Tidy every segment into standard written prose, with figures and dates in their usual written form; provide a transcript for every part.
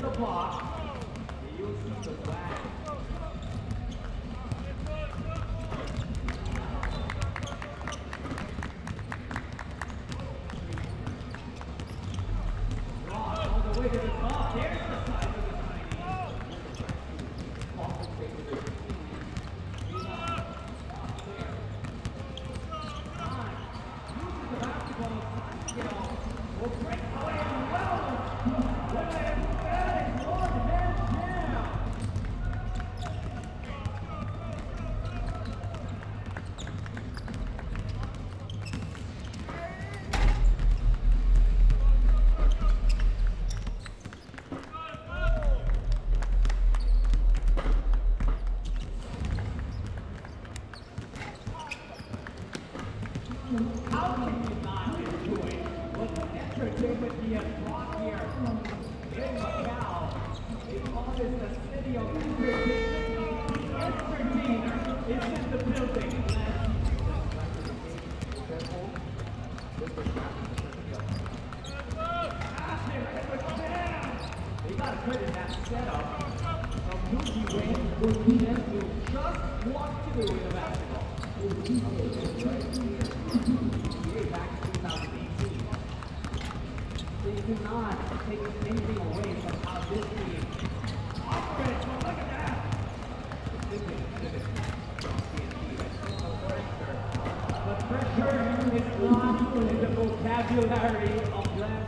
the block. You'll see the flag. All the way to the top. There's the size of the How can you not enjoy what the entertainment he has brought here in Macau? They call this the city of entertainment. The entertainer is in the building. They got to credit that setup of Mookie Wayne, who he just want to do in the basketball. Back in 2018. So you cannot take anything away from how this team operates. But look at that! The pressure is not in the vocabulary of them.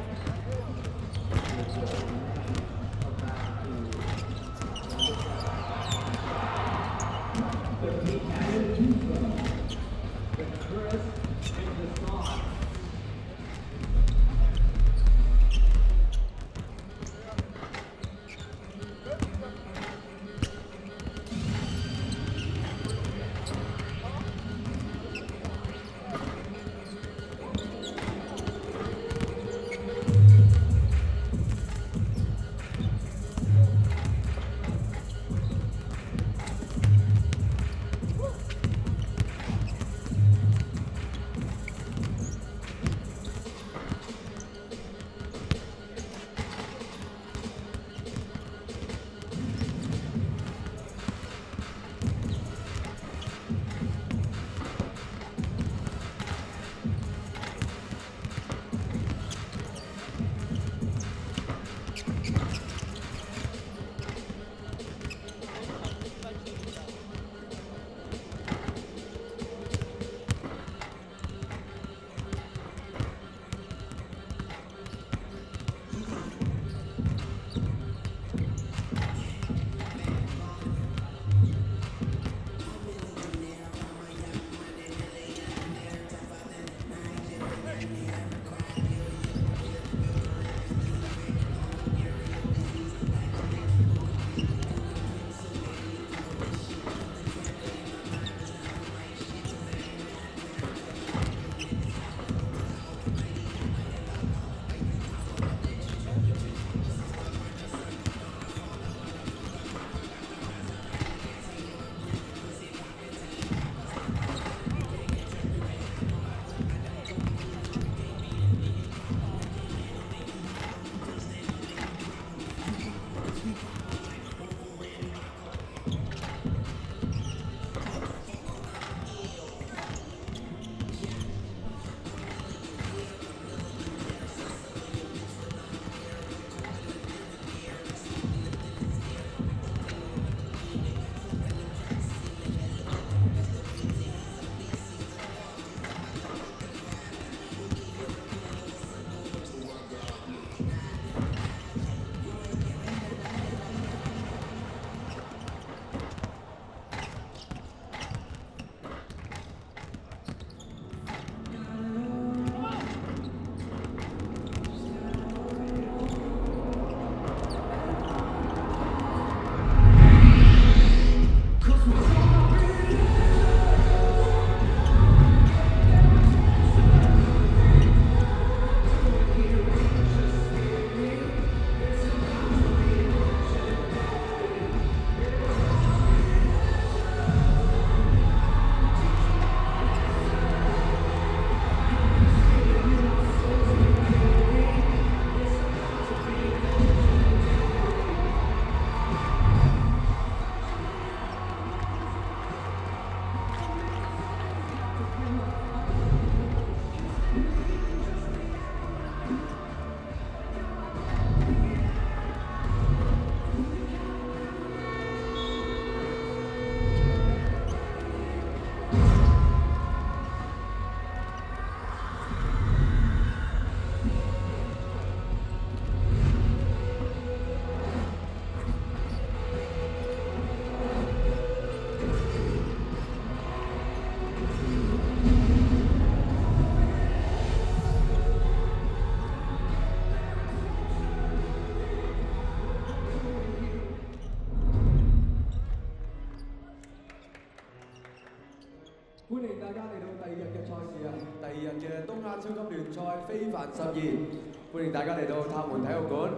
歡迎大家嚟到第二日嘅賽事啊！第二日嘅東亞超級聯賽非凡12，歡迎大家嚟到塔門體育館。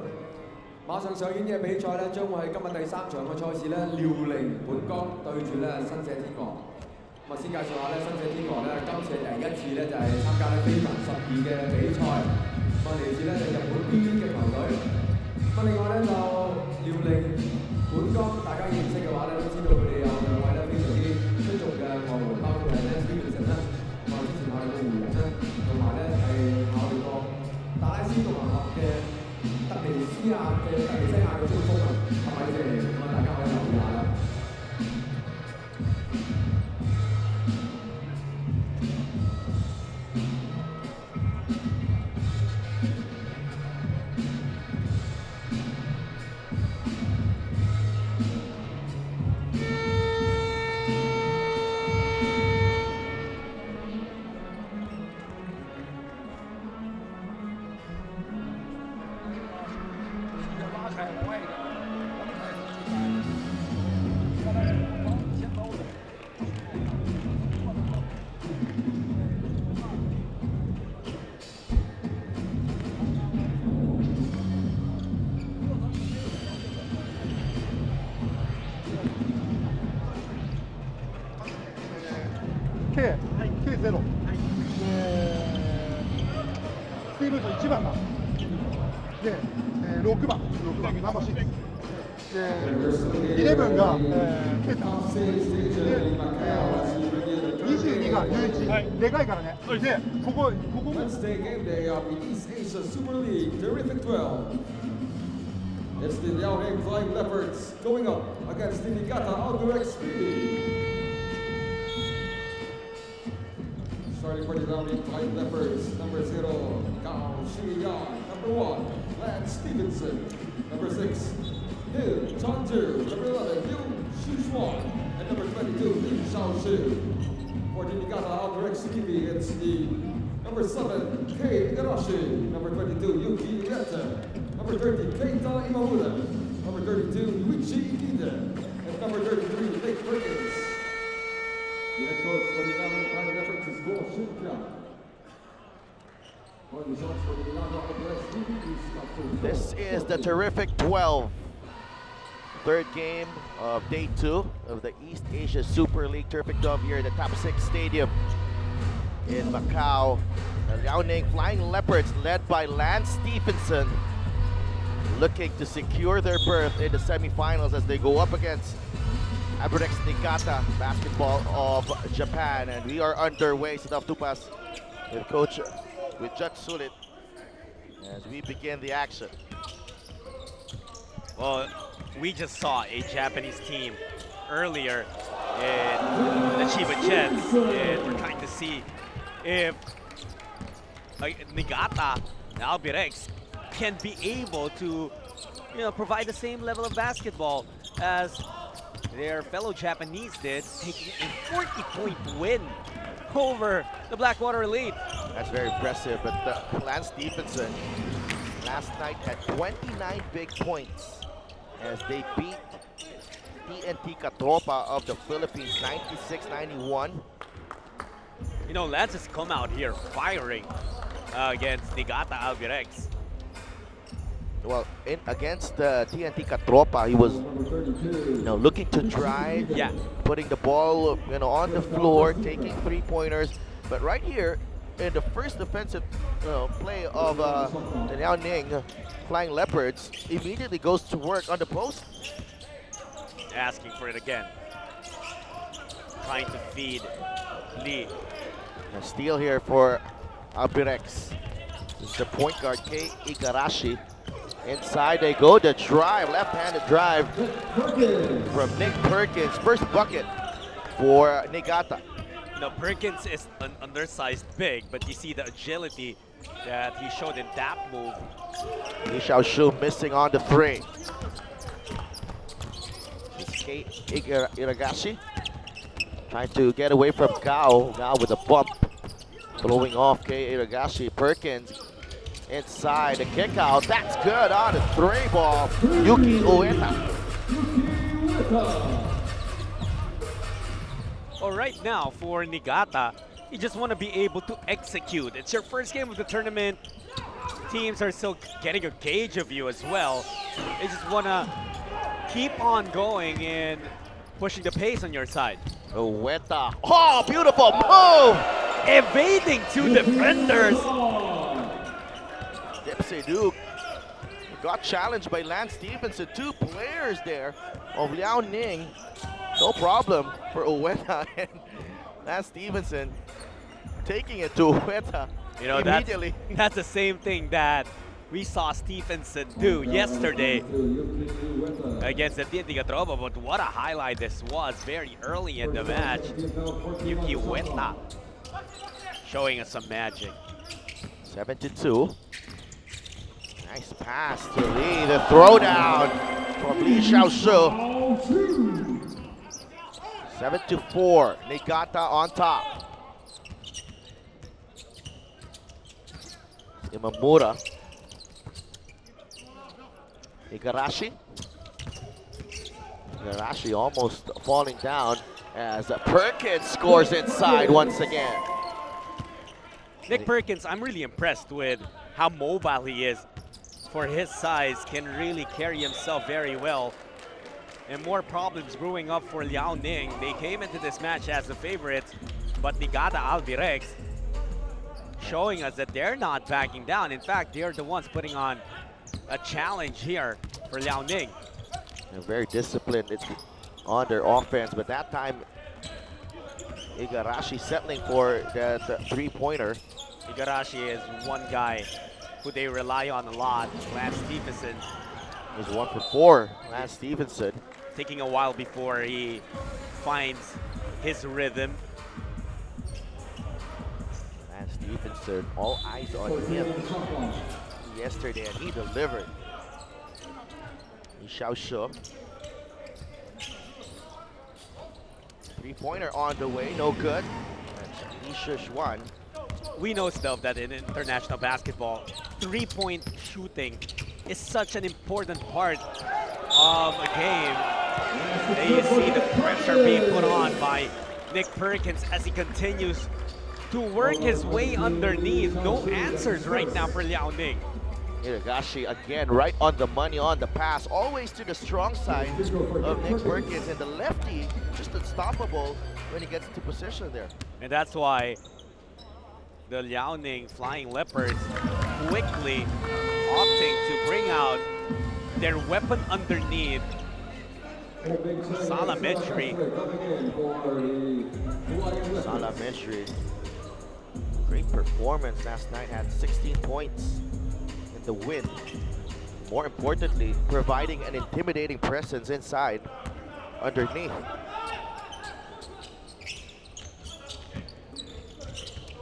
馬上上演嘅比賽咧，將會係今日第3場嘅賽事咧，遼寧本江對住咧新社天鵝。咁啊，先介紹下咧，新社天鵝咧，今次係第一次咧就係參加咧非凡12嘅比賽。咁啊，嚟自咧就日本 B 嘅球隊。咁另外咧就遼寧本江，大家認識嘅話咧，都知道佢哋有2位咧非常之出眾嘅外援，包括係咧 Stevenson 啦，咁啊之前考慮過湖人啦，同埋咧係考慮過達拉斯共和國嘅特尼西亞嘅中鋒啊，係咪先？咁啊，大家可以留意下啦。K0、スティーブンソン1番だ。で、6番ナンバー6。で、11が、ケータ。で、22が11。でかいからね。で、ここも。Wednesday game day of the East Asia Super League Terrific 12. It's the Liaoning Flying Leopards going up against the Niigata Albires. Starting for the Liaoning Flying Leopards, number 0, Gao Shiyang, number 1, Lance Stevenson, number 6, Liu Changju, number 11, Liu Xishuan, and number 22, Li Shaoxu. For the Niigata Albires TV, it's the number 7, Kei Igarashi, number 22, Yuki Ieta, number 30, Keita Imamura, number 32, Yuichi Ida, and number 33, Nick Perkins. The head coach for the Liaoning Flying Leopards is Go Shinka. This is the Terrific 12. Third game of day 2 of the East Asia Super League Terrific 12 here at the Top 6 Stadium in Macau. The Liaoning Flying Leopards, led by Lance Stevenson, looking to secure their berth in the semifinals as they go up against Albires Niigata Basketball of Japan. And we are underway, Sidaf Tupas, with Judge Sulit as we begin the action. Well, we just saw a Japanese team earlier in the Chiba Jets, and we're trying to see if Niigata, Albires, can be able to, provide the same level of basketball as their fellow Japanese did, taking a 40-point win over the Blackwater Elite. That's very impressive, but Lance Stevenson last night had 29 big points as they beat TNT Katropa of the Philippines 96-91. Lance has come out here firing against Niigata Albires. Well, against the TNT Katropa, he was looking to drive, putting the ball on the floor, taking three-pointers. But right here, in the first defensive play of the Liaoning Flying Leopards, immediately goes to work on the post. Asking for it again. Trying to feed Lee. A steal here for Albires. This is the point guard, Kei Igarashi. Inside they go, the drive, left-handed drive from Nick Perkins. First bucket for Niigata. Perkins is an undersized big, but you see the agility that he showed in that move. Li Shaoxu missing on the three. It's Kei Igarashi trying to get away from Gao. Gao with a bump. Throwing off Kei Igarashi. Perkins inside the kick out. That's good on the three ball. Yuki Ueta. Well, right now for Niigata, you just want to be able to execute. It's your first game of the tournament. Teams are still getting a gauge of you as well. They just want to keep on going and pushing the pace on your side. Uweta. Oh, beautiful move! Evading two defenders. Dipsy Duke got challenged by Lance Stevenson. Two players there of Liaoning. No problem for Uweta and Lance Stevenson taking it to Uweta You know, immediately. that's the same thing that we saw Stevenson do yesterday against the Niigata Tropa, but what a highlight this was very early in the match. Yuki Uweta showing us some magic. 7-2. Nice pass to Lee. The throwdown from Lee Xiaoshu. 7-4. Niigata on top. Imamura. Igarashi. Igarashi almost falling down as Perkins scores inside once again. Nick Perkins, I'm really impressed with how mobile he is. For his size, can really carry himself very well. And more problems brewing up for Liaoning. They came into this match as the favorites, but Niigata Albires showing us that they're not backing down. In fact, they're the ones putting on a challenge here for Liaoning. They're very disciplined on their offense, but that time Igarashi settling for the three-pointer. Igarashi is one guy who they rely on a lot. Lance Stevenson Is 1 for 4. Lance Stevenson. taking a while before he finds his rhythm. Lance Stevenson, all eyes on him yesterday, and he delivered. Lee Xiaoshu. Three-pointer on the way, no good. Lee Shushwan. We know stuff that in international basketball, three-point shooting is such an important part of a game. There you see the pressure being put on by Nick Perkins as he continues to work his way underneath. No answers right now for Liaoning. Iragashi again right on the money on the pass, always to the strong side of Nick Perkins, and the lefty just unstoppable when he gets into position there. And that's why the Liaoning Flying Leopards quickly opting to bring out their weapon underneath. Salametry. Salametry, great performance last night, had 16 points in the win. More importantly, providing an intimidating presence inside, underneath.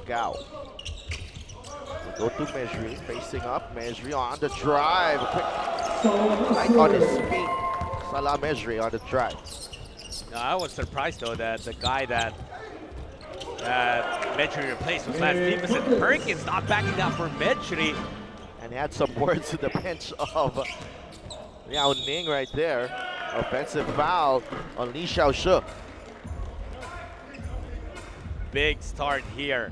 Gao. We go to Mejri, facing up. Mejri on the drive. Quick, right on his feet. Salah Mejri on the drive. Now, I was surprised though that the guy that Medri replaced was Lance Stevenson. Perkins not backing down for Medri. And had some words to the bench of Liaoning right there. Offensive foul on Lee Xiaoshu. Big start here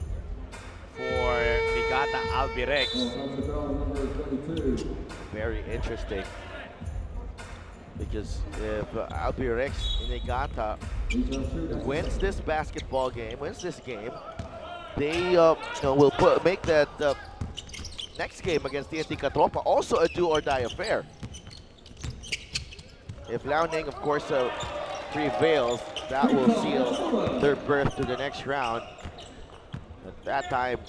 for Niigata Albires. Very interesting. Because if Albires Niigata wins this basketball game, wins this game, they will make that next game against the Niigata Tropa also a do-or-die affair. If Liaoning, of course, prevails, that will seal their berth to the next round. At that time,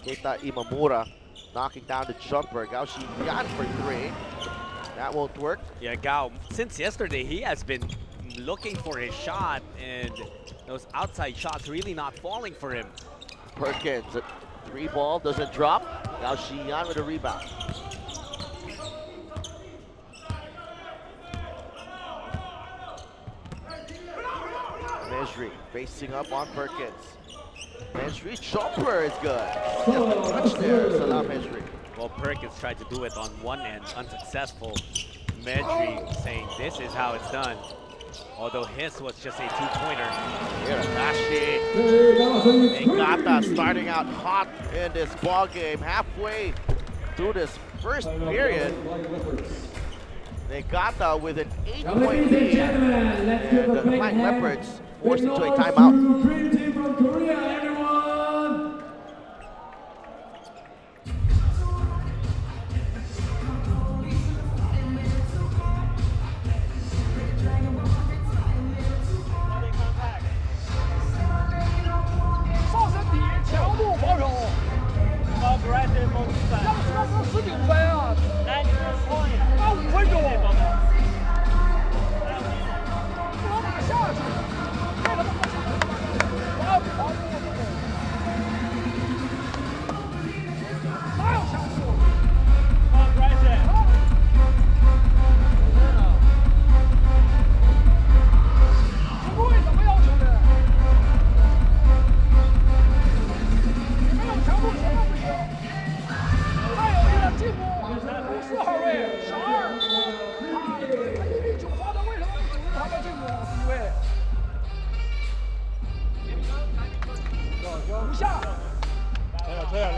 Keita Imamura knocking down the jumper. Gao Xiyan for 3. That won't work. Yeah, Gao, since yesterday, he has been looking for his shot, and those outside shots really not falling for him. Perkins, a 3-ball, doesn't drop. Gao Xiyan with a rebound. Mejri facing up on Perkins. Mejri jumper is good. Just a touch there, Salah Mejri. Well, Perkins tried to do it on one end, unsuccessful. Medri saying this is how it's done. Although his was just a two-pointer. Hiragashi. Niigata starting out hot in this ball game. Halfway through this first period, Niigata with an 8-point lead. And the Flying Leopards forced into a timeout. Dream team from Korea, everyone! Aggressive on defense. 90 points.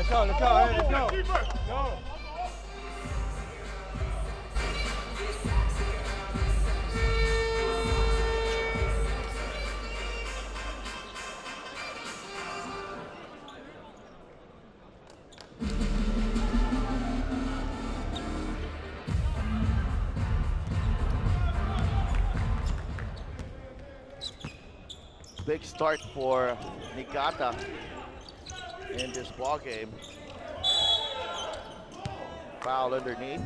Let's go, hey, let's go. Go. Big start for Niigata in this ball game. Foul underneath.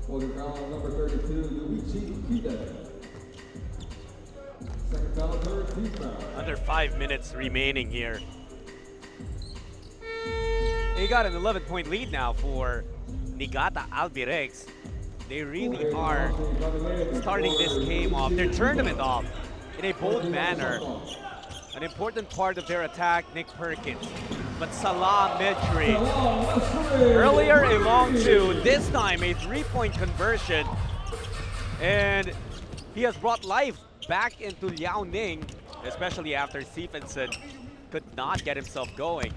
Holding foul on number 32, Yuichi Ikeda. Second foul, third team foul. Under 5 minutes remaining here. They got an 11-point lead now for Niigata Albires. They really are starting this game off, their tournament off, in a bold manner. An important part of their attack, Nick Perkins. But Salah Medri, earlier a long two, this time a three-point conversion. And he has brought life back into Liaoning, especially after Stephenson could not get himself going.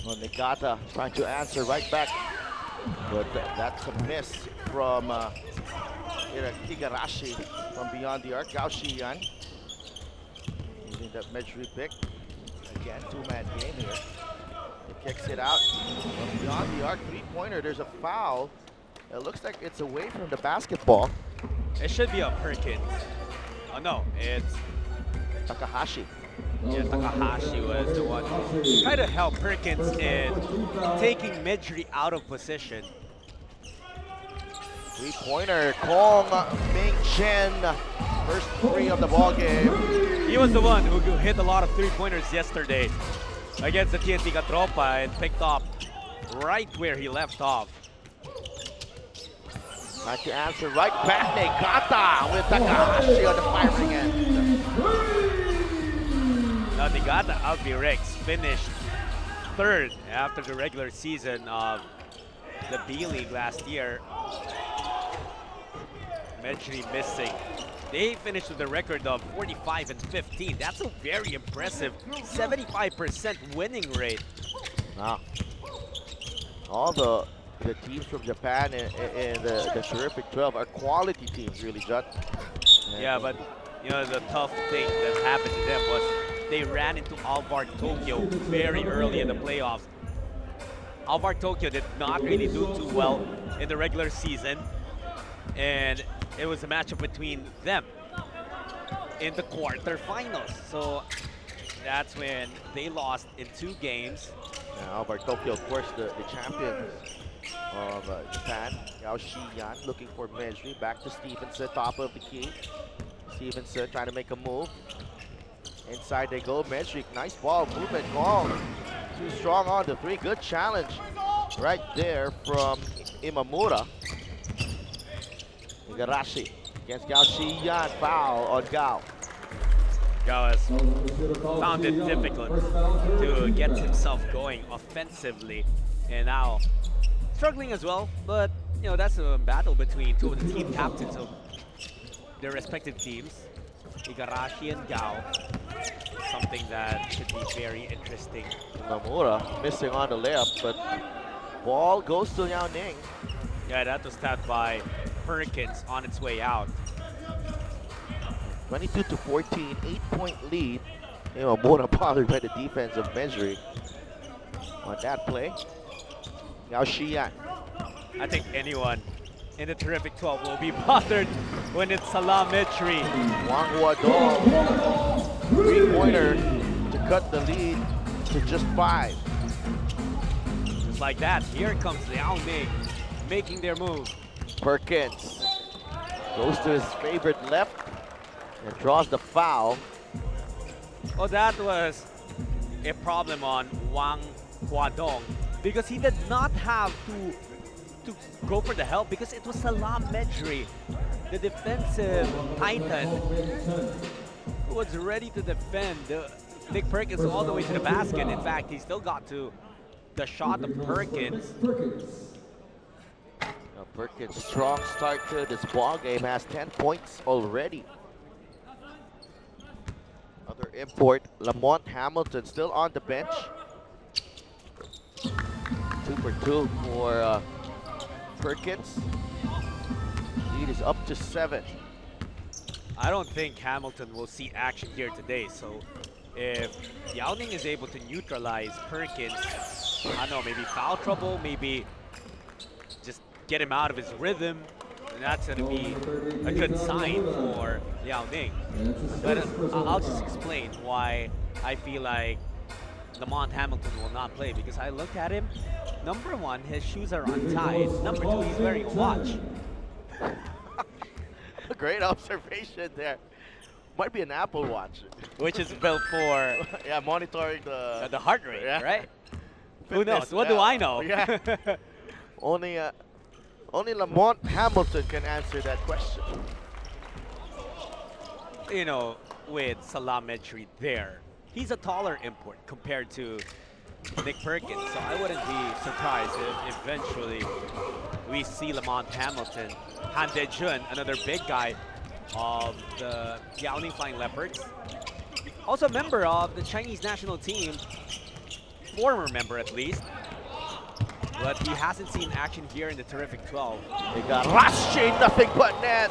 Well, Niigata trying to answer right back. But that's a miss from Igarashi from beyond the arc. Gao Shiyan using that Medri pick. Again, two-man game here. He kicks it out from beyond the arc. Three-pointer, there's a foul. It looks like it's away from the basketball. It should be a Perkins. Oh no, it's Takahashi. Yeah, Takahashi was the one who tried to help Perkins in taking Medri out of position. Three-pointer, Kong Ming Chen. First three of the ball game. He was the one who hit a lot of three-pointers yesterday against the TNT Katropa and picked up right where he left off. Trying to answer right back, Niigata with Takahashi on the firing end. Now Niigata Albires finished third after the regular season of the B-League last year. Medri missing. They finished with a record of 45-15. That's a very impressive 75% winning rate. Wow. All the teams from Japan and the terrific 12 are quality teams, really, Judd. Yeah, but you know the tough thing that happened to them was they ran into Albires Tokyo very early in the playoffs. Albires Tokyo did not really do too well in the regular season, and it was a matchup between them in the quarterfinals. So that's when they lost in 2 games. Yeah, Albires Tokyo, of course, the champions of Japan. Yao Shiyan looking for Medri. Back to Stephenson, top of the key. Stephenson trying to make a move. Inside they go, Medri, nice ball movement, Gong. Too strong on the three, good challenge right there from Imamura. Igarashi against Gao Shiyan, foul on Gao. Gao has found it difficult to get himself going offensively, and now struggling as well, but you know, that's a battle between two of the team captains of their respective teams, Igarashi and Gao. Something that should be very interesting. Nomura missing on the layup, but ball goes to Liaoning. Yeah, that was tapped by Perkins on its way out. 22-14, 8-point lead. Nomura bothered by the defense of Mejri on that play. Yao Shiyan. I think anyone in the terrific 12 will be bothered when it's Salam Mitri. Wang Huadong, three-pointer to cut the lead to just 5. Just like that, here comes Liaoning making their move. Perkins goes to his favorite left and draws the foul. Oh, that was a problem on Wang Huadong because he did not have to go for the help because it was Salam Medri, the defensive titan, who was ready to defend Nick Perkins all the way to the basket. In fact, he still got to the shot of Perkins. Now Perkins' strong start to this ball game, has 10 points already. Other import, Lamont Hamilton still on the bench. 2 for 2 for Perkins. Lead is up to 7. I don't think Hamilton will see action here today, so if Liaoning is able to neutralize Perkins, I don't know, maybe foul trouble, maybe just get him out of his rhythm, that's going to be a good sign for Liaoning. But I'll just explain why I feel like Lamont Hamilton will not play, because I look at him. Number one, his shoes are untied. Number two, he's wearing a watch. Great observation there. Might be an Apple Watch. Which is built for yeah, monitoring the heart rate, yeah. right? Who knows? Fitness, What do I know? Yeah. Only Lamont Hamilton can answer that question. You know, with Salam Medri there, he's a taller import compared to Nick Perkins, so I wouldn't be surprised if eventually we see Lamont Hamilton, Han De-jun, another big guy of the Liaoning Flying Leopards. Also a member of the Chinese national team, former member at least, but he hasn't seen action here in the terrific 12. They got Rashi, nothing but net.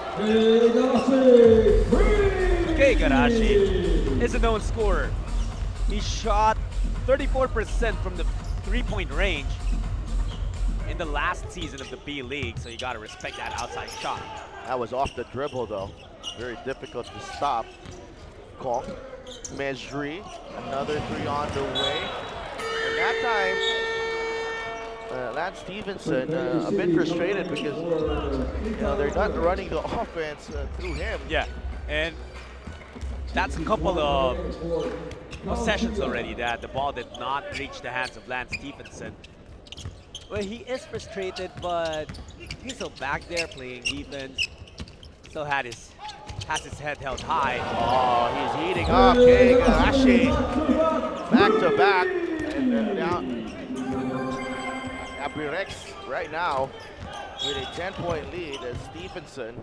Okay, Igarashi is a known scorer. He shot 34% from the three-point range in the last season of the B League, so you gotta respect that outside shot. That was off the dribble though. Very difficult to stop. Kong, Mejri, another 3 on the way. And that time, Lance Stevenson a bit frustrated because they're not running the offense through him. Yeah, and that's a couple of sessions already that the ball did not reach the hands of Lance Stevenson. Well, he is frustrated, but he's still back there playing defense. Still has his head held high. Oh, he's heating up. Igarashi back to back. And now Albires right now with a 10-point lead as Stevenson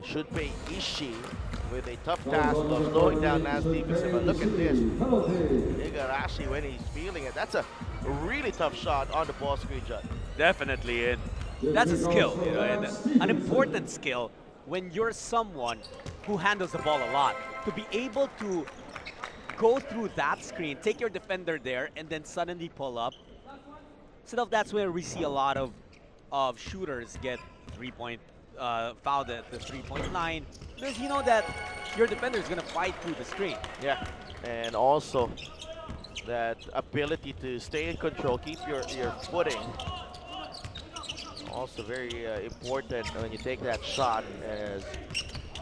should pay Ishii with a tough task of slowing down Lance Stevenson. But look at this. Igarashi, when he's feeling it, that's a really tough shot on the ball screen, Judd. Definitely, and that's a skill, you know, and an important skill when you're someone who handles the ball a lot. To be able to go through that screen, take your defender there, and then suddenly pull up. So that's where we see a lot of shooters get fouled at the 3-point line, because you know that your defender is going to fight through the screen. Yeah, and also that ability to stay in control, keep your footing. Also very important when you take that shot, as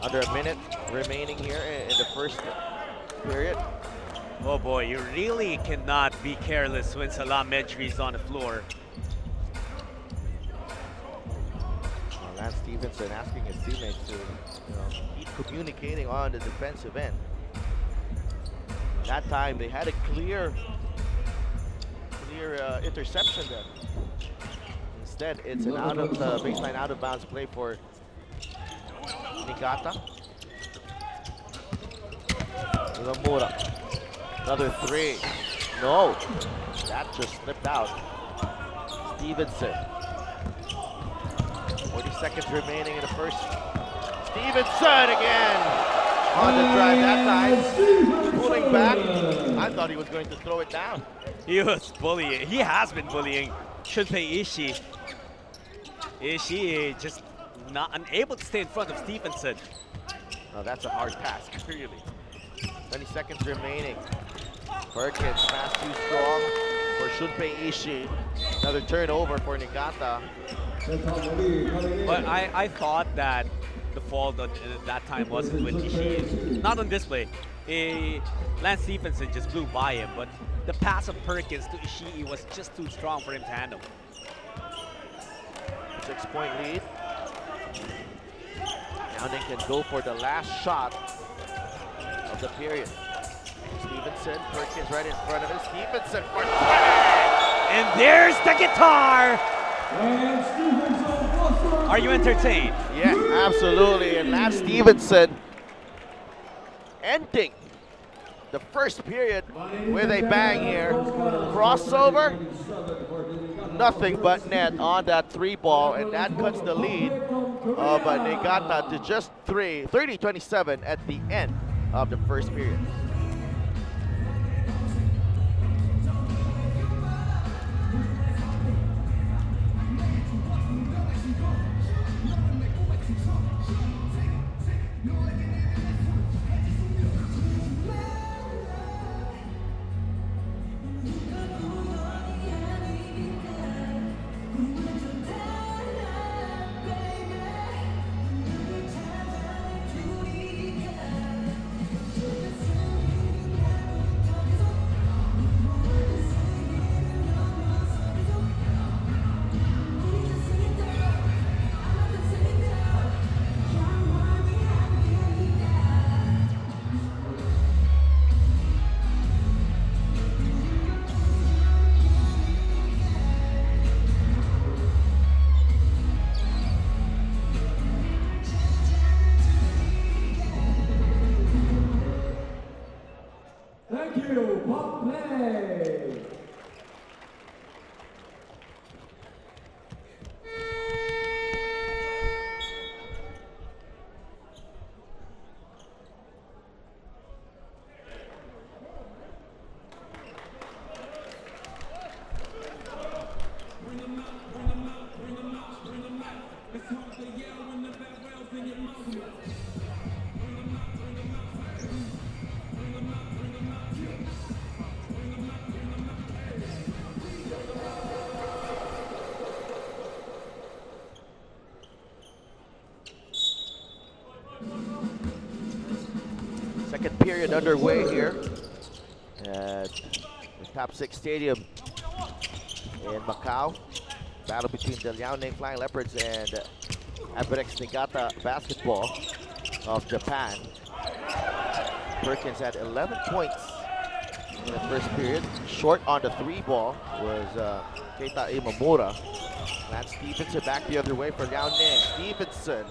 under a minute remaining here in the first period. Oh boy, you really cannot be careless when Salam Medri is on the floor. Lance Stevenson asking his teammates to keep communicating on the defensive end. That time they had a clear interception there. Instead, it's an out of the baseline out of bounds play for Niigata. Imamura. Another three. No. That just slipped out. Stevenson. 40 seconds remaining in the first. Stevenson again on the drive that time. Pulling back. I thought he was going to throw it down. He was bullying. He has been bullying Shunpei Ishii. Ishii just not unable to stay in front of Stevenson. Oh, that's a hard task, really. 20 seconds remaining. Perkins, pass too strong for Shunpei Ishii. Another turnover for Niigata. But I thought that the fault at that time wasn't with Ishii. Not on this play. Lance Stevenson just blew by him, but the pass of Perkins to Ishii was just too strong for him to handle. 6-point lead. Liaoning can go for the last shot of the period. Stevenson, Perkins right in front of him. Stevenson for 20! And there's the guitar! Are you entertained? Yeah, absolutely. And Lance Stevenson ending the first period with a bang here. Crossover, nothing but net on that 3-ball, and that cuts the lead of Niigata to just 30-27 at the end of the first period. Second period underway here at the Top 6 Stadium in Macau. Battle between the Liaoning Flying Leopards and Albires Niigata Basketball of Japan. Perkins had 11 points in the first period. Short on the 3-ball was Keita Imamura. Lance Stevenson back the other way for Liaoning. Stevenson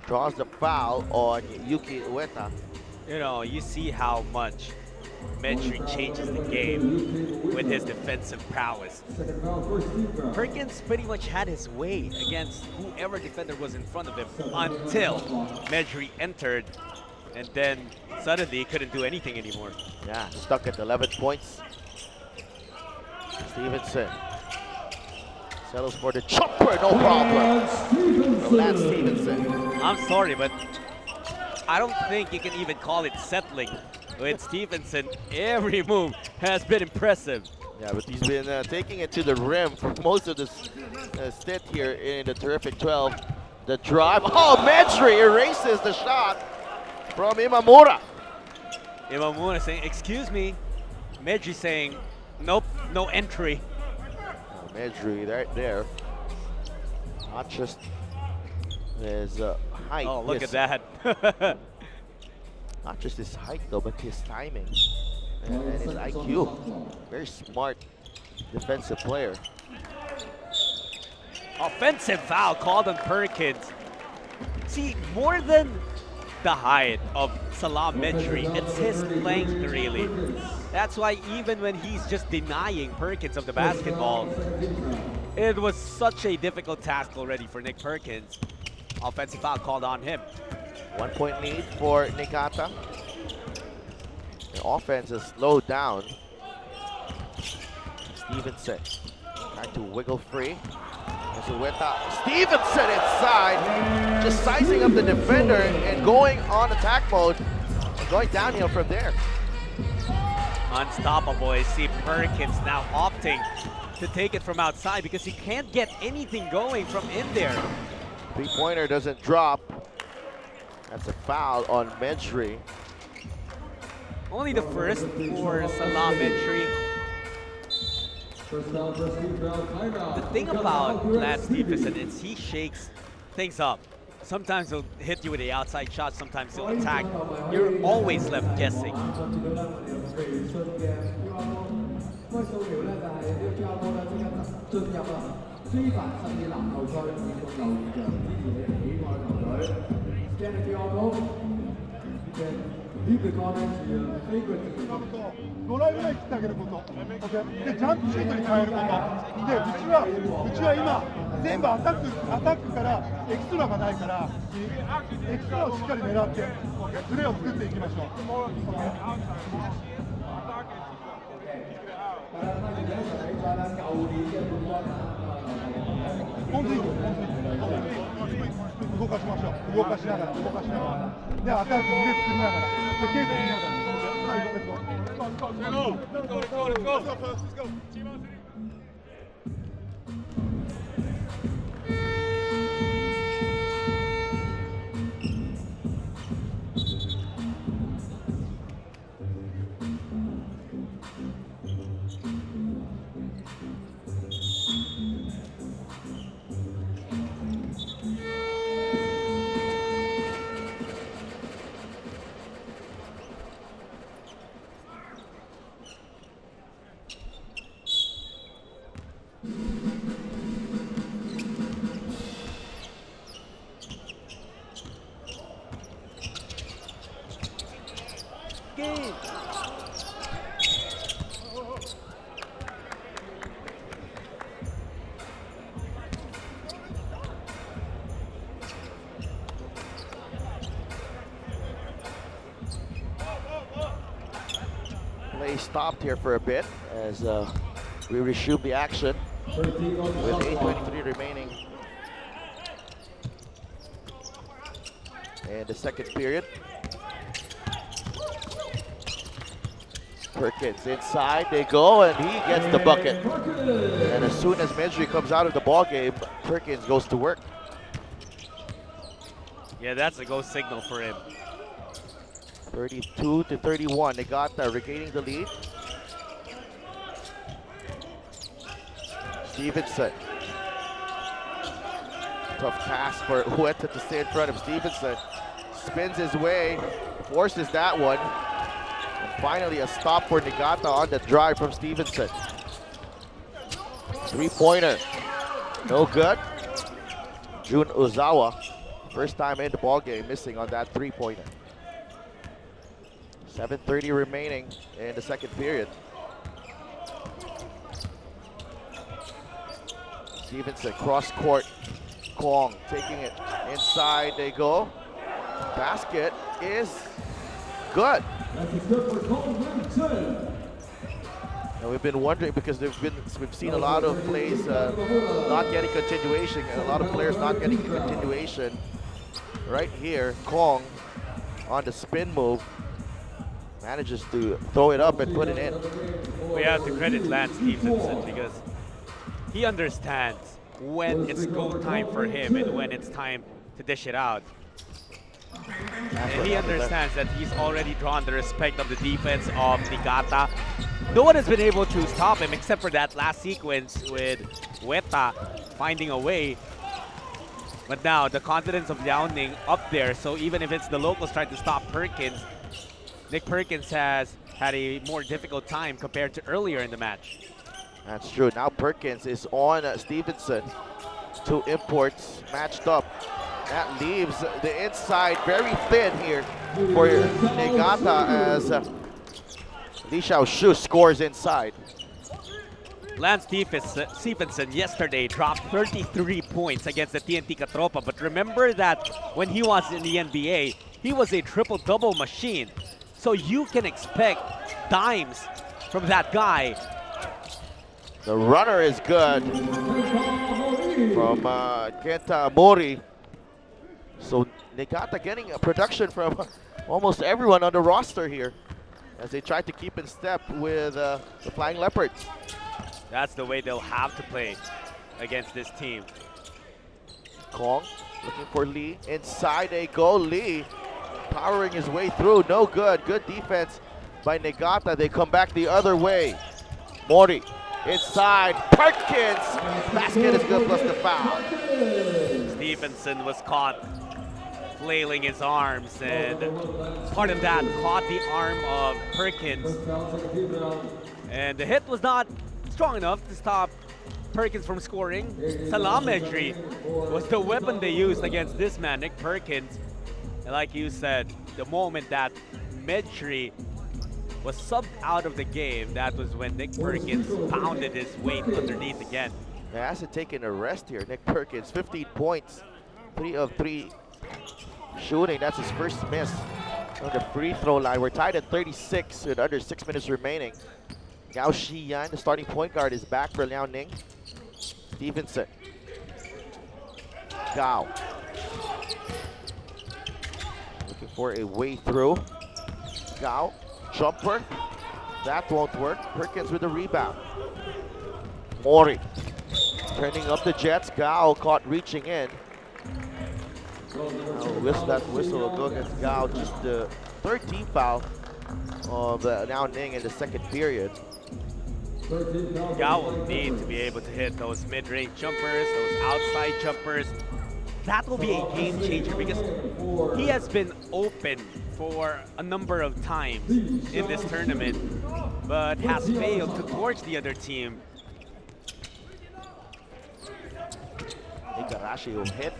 draws the foul on Yuki Ueda. You know, you see how much Medri changes the game with his defensive prowess. Perkins pretty much had his way against whoever defender was in front of him until Medri entered, and then suddenly he couldn't do anything anymore. Yeah, stuck at 11 points. Stevenson settles for the jumper, no problem. From Lance Stevenson. I'm sorry, but I don't think you can even call it settling. With Stevenson, every move has been impressive. Yeah, but he's been taking it to the rim for most of this stint here in the terrific 12. The drive, oh, Medri erases the shot from Imamura. Imamura saying, excuse me. Medri saying, nope, no entry. Oh, Medri right there. Not just his height. Oh, look at that. Not just his height though, but his timing and his IQ. Very smart defensive player. Offensive foul called on Perkins. See, more than the height of Salam Medjri, it's his length really. That's why even when he's just denying Perkins of the basketball, it was such a difficult task already for Nick Perkins. Offensive foul called on him. 1 point lead for Niigata. The offense is slowed down. Stevenson trying to wiggle free. Stevenson inside, just sizing up the defender and going on attack mode, and going downhill from there. Unstoppable. I see Perkins now opting to take it from outside because he can't get anything going from in there. Three-pointer doesn't drop. That's a foul on Medjri. Only the first for Salam Medjri. The thing about Lance Stevenson is he shakes things up. Sometimes he'll hit you with the outside shot, sometimes he'll attack. You're always left guessing. ドライブで切ってあげること、OK、でジャンプシュートに変えること、でうちは今、全部アタックからエクストラがないから、エクストラをしっかり狙って、プレーを作っていきましょう。本当に動かしましょう。動かしながら。で、アタック腕作りながら。で、ケース見ながら。Play stopped here for a bit as we resume the action with 8:23 remaining in the second period. Perkins inside, they go, and he gets the bucket. And as soon as Medjri comes out of the ball game, Perkins goes to work. Yeah, that's a go signal for him. 32-31, Niigata regaining the lead. Stevenson. Tough pass for Huerta to stay in front of Stevenson. Spins his way, forces that one. And finally a stop for Niigata on the drive from Stevenson. Three-pointer, no good. Jun Uzawa, first time in the ball game, missing on that three-pointer. 7:30 remaining in the second period. Stevenson cross court, Kong taking it inside, they go. Basket is good. And we've been wondering because we've seen a lot of plays not getting continuation and a lot of players not getting continuation. Right here, Kong on the spin move manages to throw it up and put it in. We have to credit Lance Stevenson because he understands when it's go time for him and when it's time to dish it out. And he understands that he's already drawn the respect of the defense of Niigata. No one has been able to stop him except for that last sequence with Huerta finding a way. But now the confidence of Liaoning up there, so even if it's the locals trying to stop Perkins, Nick Perkins has had a more difficult time compared to earlier in the match. That's true. Now Perkins is on Stevenson. Two imports matched up. That leaves the inside very thin here for Niigata as Lee Xiaoshu scores inside. Lance Stephenson yesterday dropped 33 points against the TNT Katropa, but remember that when he was in the NBA, he was a triple-double machine. So you can expect dimes from that guy. The runner is good from Kenta Mori. So Niigata getting a production from almost everyone on the roster here as they try to keep in step with the Flying Leopards. That's the way they'll have to play against this team. Kong looking for Lee. Inside they go. Lee powering his way through. No good. Good defense by Niigata. They come back the other way. Mori inside. Perkins. Basket is good plus the foul. Stevenson was caught flailing his arms, and part of that caught the arm of Perkins. And the hit was not strong enough to stop Perkins from scoring. Salam Mejri was the weapon they used against this man, Nick Perkins. And like you said, the moment that Mejri was subbed out of the game, that was when Nick Perkins pounded his weight underneath again. He hasn't taken a rest here. Nick Perkins, 15 points, 3 of 3 shooting. That's his first miss on the free throw line. We're tied at 36 with under 6 minutes remaining. Gao Shiyan, the starting point guard, is back for Liaoning. Stevenson. Gao. Looking for a way through. Gao, jumper. That won't work. Perkins with the rebound. Mori. Turning up the Jets. Gao caught reaching in. That whistle will go against Gao. Just the third team foul of Liaoning in the second period. Gao will need to be able to hit those mid-range jumpers, those outside jumpers. That will be a game changer because he has been open for a number of times in this tournament, but has failed to torch the other team. Igarashi will hit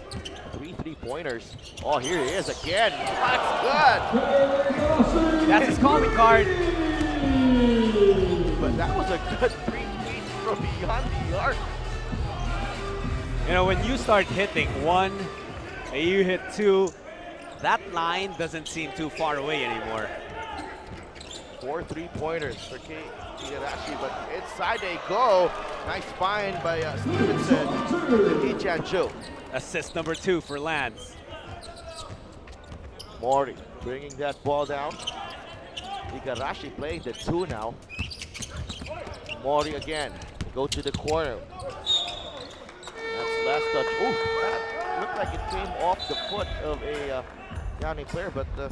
3 3-pointers. Oh, here he is again. That's good. That's his calling card. But that was a good 3-feet from beyond the arc. You know, when you start hitting one, and you hit two, that line doesn't seem too far away anymore. 4 3-pointers for Igarashi, but inside they go. Nice find by Stevenson to Lee Jianzhu. Assist number 2 for Lance. Mori bringing that ball down. Igarashi playing the 2 now. Mori again, go to the corner. That's last touch. Ooh, that looked like it came off the foot of a Liaoning player, but the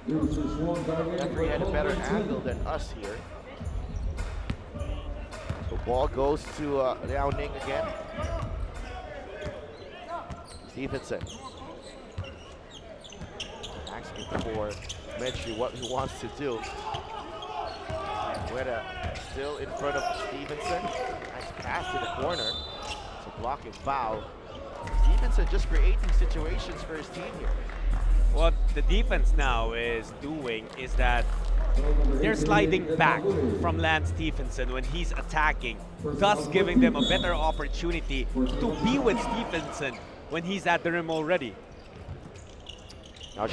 referee had a better angle than us here. So ball goes to Liaoning again. Stevenson asking for Mejri what he wants to do. Guetta still in front of Stevenson. Nice pass to the corner. It's a blocking foul. Stevenson just creating situations for his team here. What the defense now is doing is that they're sliding back from Lance Stephenson when he's attacking, thus giving them a better opportunity to be with Stephenson when he's at the rim already. Now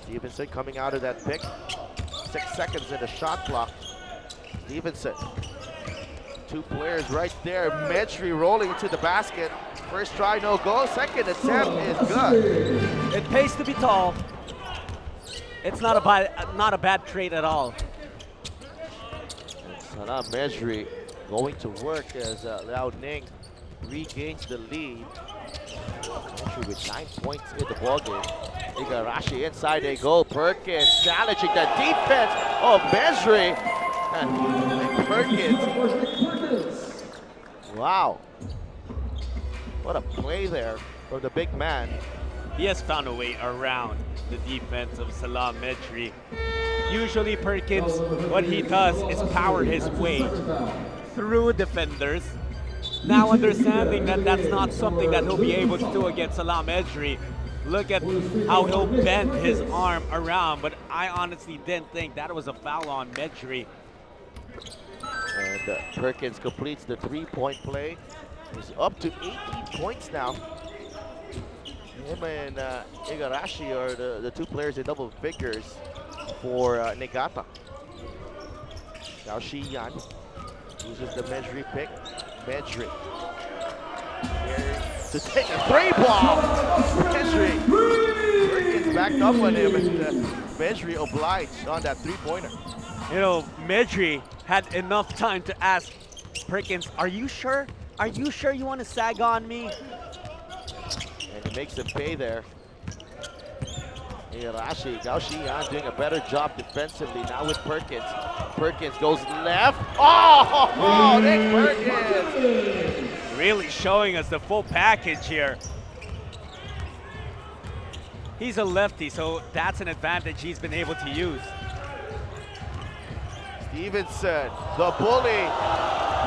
Stevenson coming out of that pick. 6 seconds in the shot clock. Stevenson. 2 players right there. Mejri rolling into the basket. First try, no go. Second attempt is good. It pays to be tall. It's not a bad trait at all. Salam Mejri going to work as Liaoning regains the lead. Mejri with 9 points in the ballgame. Igarashi inside they go. Perkins challenging the defense of Mejri. And Perkins. Wow. What a play there from the big man. He has found a way around the defense of Salam Mejri. Usually Perkins, what he does is power his way through defenders now understanding that that's not something that he'll be able to do against Salam Edri. Look at how he'll bend his arm around, but I honestly didn't think that was a foul on Medri. And Perkins completes the three-point play. He's up to 18 points now. Him and Igarashi are the two players in double figures for Niigata. Now Shiyan uses the Medri pick. Medri here to take a three ball. Medri. Perkins backed up on him, and Medri obliged on that three-pointer. You know, Medri had enough time to ask Perkins, are you sure? Are you sure you want to sag on me? And he makes him pay there. Igarashi, Gao Shiyan doing a better job defensively now with Perkins. Perkins goes left. Oh, Nick Perkins! Really showing us the full package here. He's a lefty, so that's an advantage he's been able to use. Stevenson, the bully.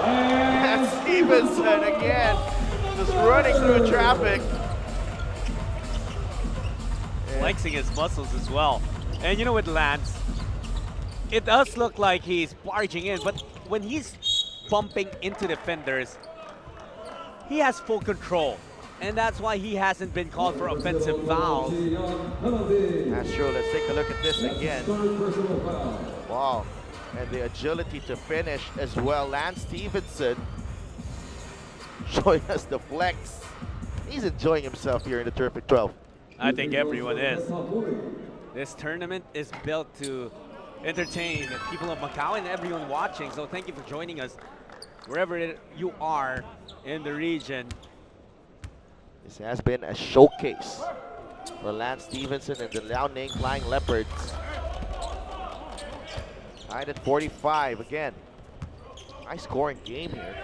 And Stevenson again, just running through traffic. Flexing his muscles as well. And you know what, Lance? It does look like he's barging in, but when he's bumping into defenders, he has full control. And that's why he hasn't been called for offensive fouls. That's true. Let's take a look at this again. Wow. And the agility to finish as well. Lance Stevenson showing us the flex. He's enjoying himself here in the Terrific 12. I think everyone is. This tournament is built to entertain the people of Macau and everyone watching. So thank you for joining us wherever you are in the region. This has been a showcase for Lance Stevenson and the Liaoning Flying Leopards. Tied at 45 again. High scoring game here.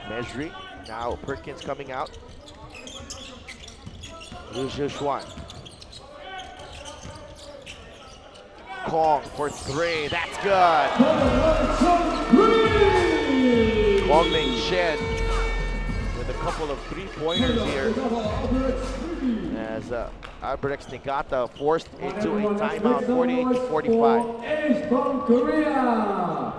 Medri, now Perkins coming out. Liu Zhuan. Kong for three, that's good. Wong Ming Shen with a couple of three-pointers here. As Albires Niigata forced into a timeout, 48-45. Ace from Korea.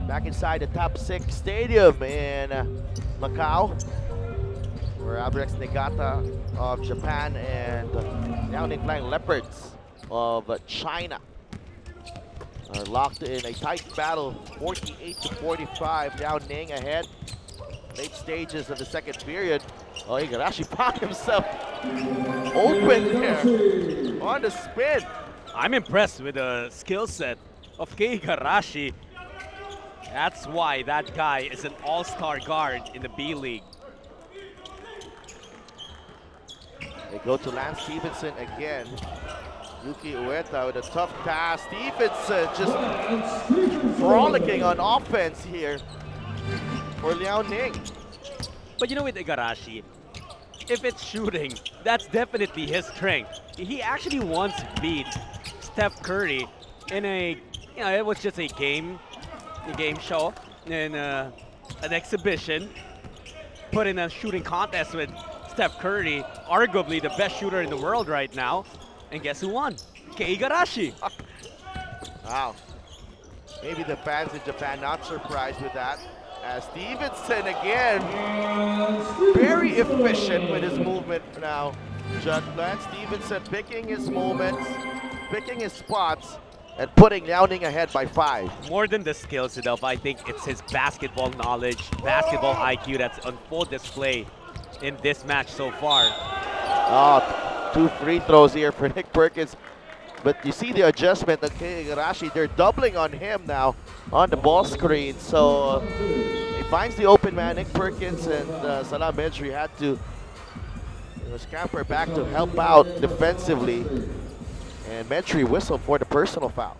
Back inside the top 6 stadium in Macau, where Albires Niigata of Japan and Liaoning Flying Leopards of China are locked in a tight battle, 48-45. Liaoning ahead. Late stages of the second period. Oh, Igarashi found himself open there on the spin. I'm impressed with the skill set of Kei Igarashi. That's why that guy is an all-star guard in the B-League. They go to Lance Stevenson again. Yuki Ueda with a tough pass. Stevenson just frolicking on offense here for Liaoning. But you know, with Igarashi, if it's shooting, that's definitely his strength. He actually once beat Steph Curry in it was just a game show, and an exhibition. Put in a shooting contest with Steph Curry, arguably the best shooter in the world right now. And guess who won? Kei Igarashi. Wow. Maybe the fans in Japan not surprised with that. As Stevenson again, very efficient with his movement now. Lance Stevenson picking his moments, picking his spots, and putting Liaoning ahead by 5. More than the skills itself, I think it's his basketball knowledge, basketball IQ that's on full display in this match so far. Oh, 2 free throws here for Nick Perkins. But you see the adjustment of Kei Igarashi. They're doubling on him now on the ball screen. So he finds the open man. Nick Perkins and Salah Medri had to scamper back to help out defensively. And Medri whistled for the personal foul.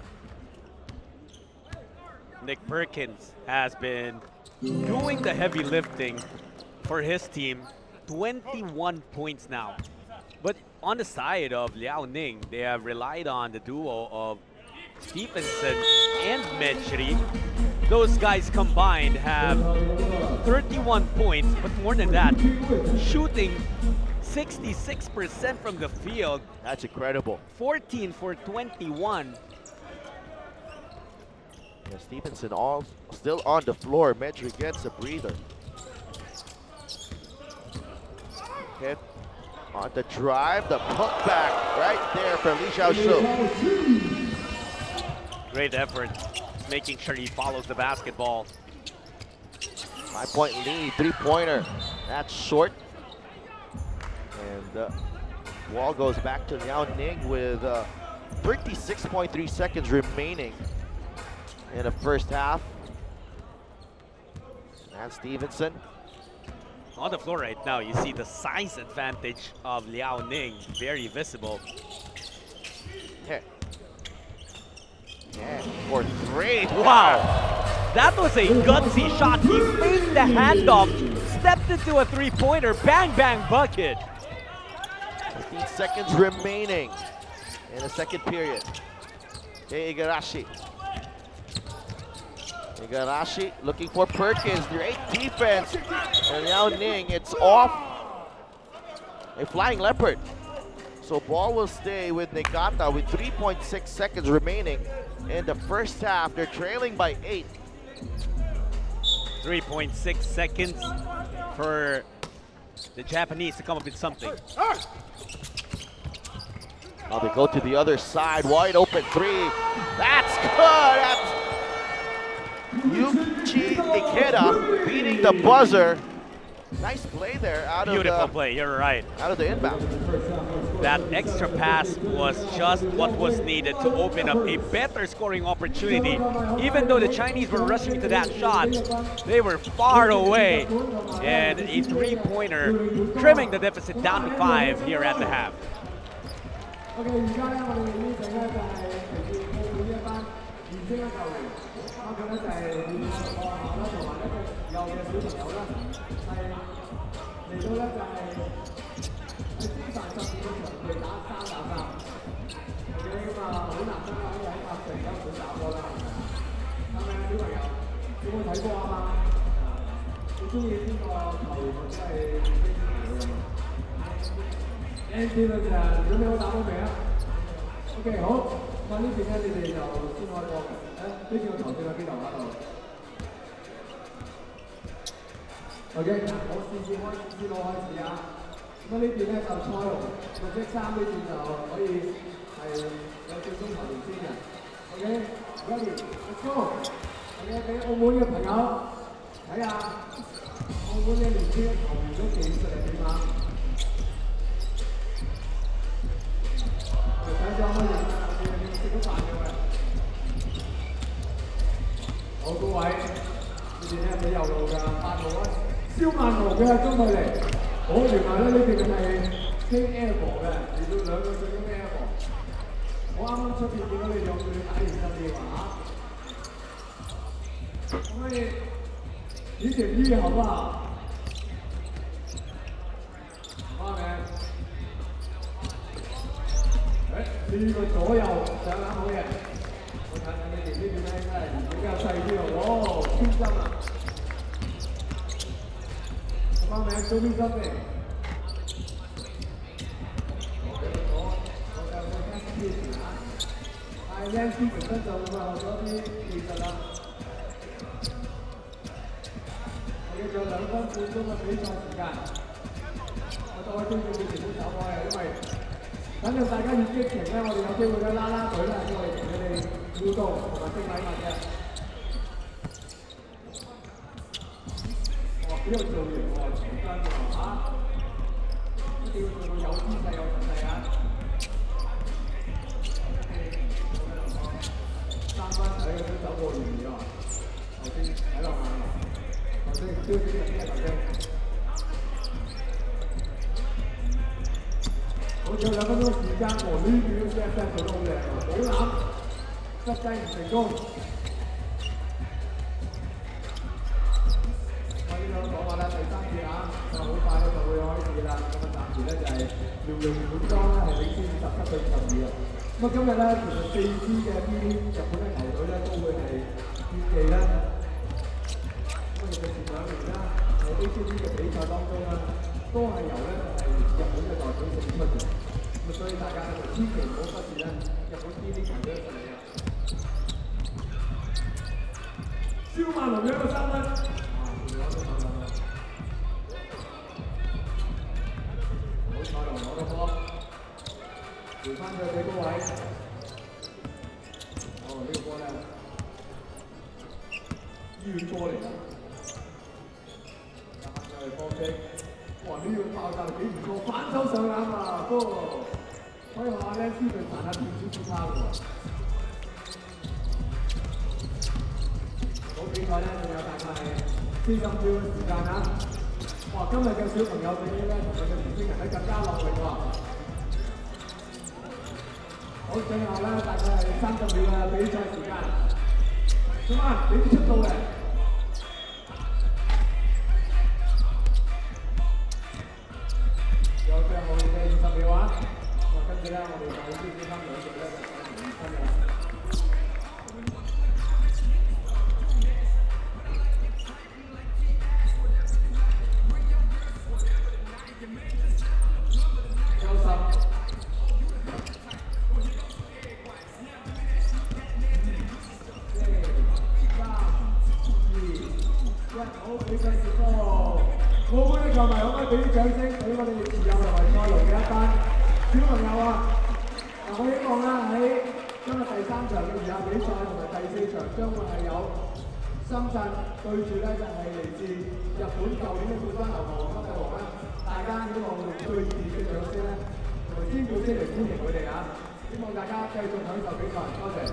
Nick Perkins has been doing the heavy lifting for his team. 21 points now. But on the side of Liaoning, they have relied on the duo of Stevenson and Medri. Those guys combined have 31 points, but more than that, shooting 66% from the field. That's incredible. 14 for 21. Yeah, Stevenson still on the floor. Medri gets a breather. Hit on the drive, the putback right there from Li Xiaoshu. Great effort, making sure he follows the basketball. 5-point lead, 3-pointer. That's short. And ball goes back to Liaoning with 36.3 seconds remaining in the first half. And Stevenson. On the floor right now, you see the size advantage of Liaoning, very visible. Yeah. Yeah, for 3. Wow, that was a gutsy shot. He faked the handoff, stepped into a three-pointer, bang, bang, bucket. 15 seconds remaining in the second period. Kei Igarashi. Igarashi looking for Perkins. Great defense. And Liaoning, it's off. A flying leopard. So ball will stay with Niigata with 3.6 seconds remaining in the first half. They're trailing by 8. 3.6 seconds for the Japanese to come up with something. Now they go to the other side. Wide open 3. That's good. That's Yuichi Ikeda beating the buzzer. Nice play there out of Beautiful play, you're right. out of the inbound. That extra pass was just what was needed to open up a better scoring opportunity. Even though the Chinese were rushing into that shot, they were far away. And a three-pointer, trimming the deficit down to 5 here at the half. OK，而家咧，我哋呢隊咧就係嚟自澳門一班年青嘅球員，包括咧就係練學校啦，同埋咧幼嘅小朋友啦，係嚟到咧就係喺非凡12嘅場地打3打3。OK，咁啊好難得啦，喺8成有盤打波啦，係咪啊小朋友？有冇睇波啊嘛？你中意邊個球員或者係邊隊啊？ Andy 準備好打波未啊 ？OK 好，咁啊呢邊咧你哋就先開波嘅。呢邊個球證喺邊度啊？度 OK， 我試路開始啊。咁啊呢邊咧就賽龍綠色衫呢邊就可以係有正宗球員先嘅。OK，ready，let's go。OK， 俾澳門嘅朋友睇下澳門嘅年輕球員嘅技術係點啊？ 睇咗可以食咗飯嘅喂，好各位，呢邊咧俾右路㗎，8號啊，蕭萬豪嘅中距離，原來咧呢邊係 King Airborne 嘅，嚟到2個最終 Airborne。我啱啱出邊見到你兩隊打完得你話嚇，可唔可以以前醫好不好？好嘅。 呢個左右上籃好嘅，呢邊咧真係比較細啲喎，哇，穿針啊！個花名 show me something。但係 Nancy 本身就學咗啲技術啦。我哋仲有2分半鐘嘅比賽時間，我再推薦你哋唔好走開啊，因為等陣大家越激情咧，我哋有機會咧啦啦隊咧，我哋同佢哋互動同埋升禮物嘅。哦，幾有造型喎，全身喎嚇，一定要做到有姿勢有實勢啊！3分睇佢都走過完咗，頭先睇落眼，頭先超精神嘅頭先。好似有2分鐘時間，我呢邊都 set 做得好靚喎，保攬執雞唔成功。我呢度講話啦，第3節啊，就好快咧就會開始啦。咁啊，暫時咧就係遼寧滿裝咧係領先57對52啊。咁啊，今日咧其實4支嘅呢啲日本嘅球隊咧都會係競技啦。咁啊，其實前2年啦，喺 ACB 嘅比賽當中啦，都係由咧係日本嘅代表勝出嘅。咁所以大家咧千祈唔好忽視咧日本呢啲球隊嘅實力啊！蕭曼龍嘅一個3分，好彩龍攞到波，回翻佢俾高位。哦，呢個波咧醫院波嚟㗎，打上去波擊。哇！呢個爆炸力幾唔錯，反手上籃啊！不過可以學下 Nancy 佢彈下電子吉他喎。好比賽咧，仲有大概係40秒嘅時間啊！哇！今日嘅小朋友比咧同佢嘅年輕人咧更加落力喎。好，最後咧大概係30秒嘅比賽時間。小曼，你啲出到嚟。有最後嘅20秒啊！跟住咧，我哋就先三兩隊咧就打完2分㗎啦。好，比賽結束。澳門嘅球迷可唔可以俾啲掌聲俾我哋持有同埋賽龍嘅一班小朋友啊！我希望咧喺今日第3場嘅餘下比賽同埋第4場將會係有深圳對住咧就係嚟自日本舊年嘅冠軍牛頭王北帝王啦！大家希望用最熱烈嘅掌聲咧同埋尖叫聲嚟歡迎佢哋啊！希望大家繼續享受比賽，多謝。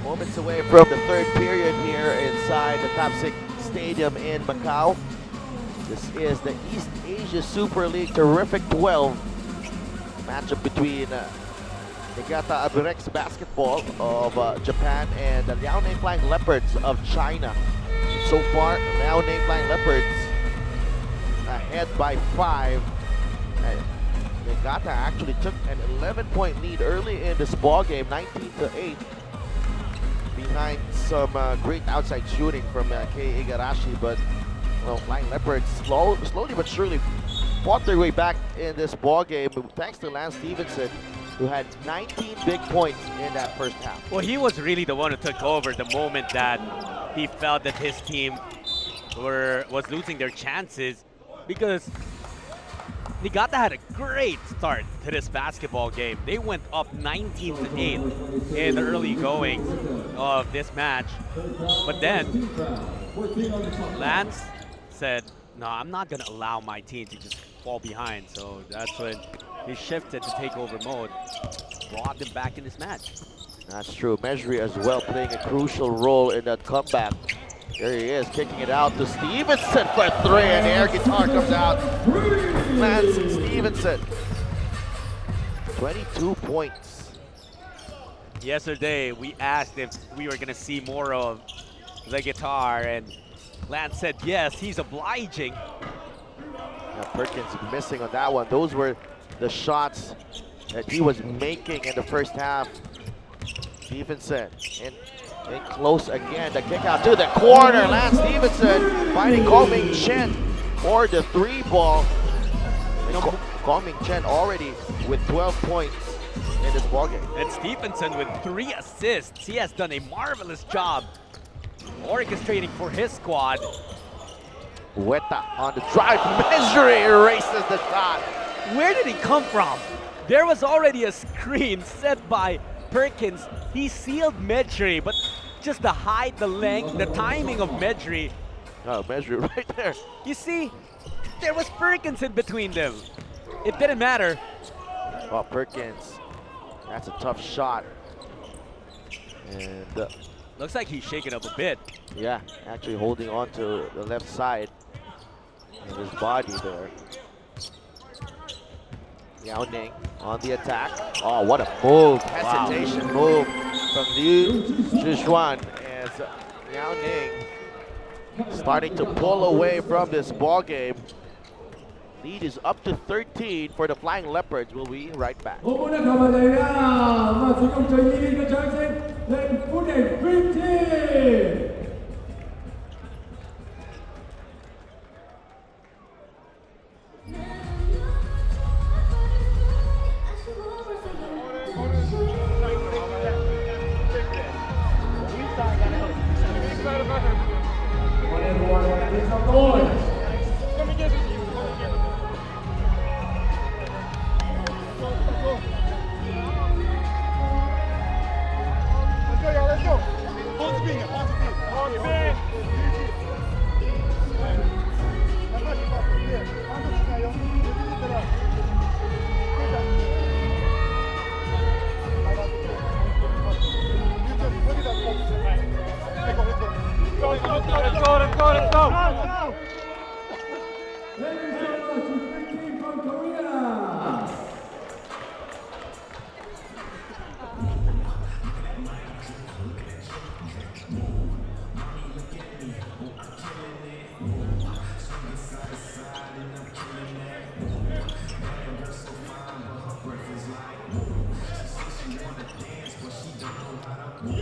Moments away from the third period here inside the Top 6 Stadium in Macau. This is the East Asia Super League Terrific 12 matchup between Niigata Albires basketball of Japan and the Liaoning Flying Leopards of China. So far, Liaoning Flying Leopards ahead by 5. Niigata actually took an 11-point lead early in this ball game, 19-8. Behind some great outside shooting from Kei Igarashi, but Flying Leopards slowly but surely fought their way back in this ball game thanks to Lance Stevenson, who had 19 big points in that first half. Well, he was really the one who took over the moment that he felt that his team was losing their chances, because Niigata had a great start to this basketball game. They went up 19-8 in the early goings of this match. But then Lance said, no, I'm not going to allow my team to just fall behind. So that's when he shifted to takeover mode, brought them back in this match. That's true. Mejri as well playing a crucial role in that comeback. There he is, kicking it out to Stevenson for 3, and air guitar comes out. Lance Stevenson, 22 points. Yesterday, we asked if we were going to see more of the guitar, and Lance said yes, he's obliging. Now Perkins missing on that one. Those were the shots that he was making in the first half. Stevenson in close again. The kick out to the corner. Lance Stevenson finding Gong-Ming Chen for the 3-ball. Gong-Ming Chen already with 12 points in this ballgame. And Stevenson with 3 assists. He has done a marvelous job orchestrating for his squad. Weta on the drive. Mejri erases the shot. Where did he come from? There was already a screen set by Perkins. He sealed Mejri, but just the height, the length, the timing of Mejri. Oh, Mejri right there. You see, there was Perkins in between them. It didn't matter. Oh, Perkins. That's a tough shot. And looks like he's shaking up a bit. Yeah, actually holding on to the left side of his body there. Liaoning on the attack. Oh, what a move. Hesitation move from Liu Zhishuan as Liaoning starting to pull away from this ball game. Lead is up to 13 for the Flying Leopards. We'll be right back.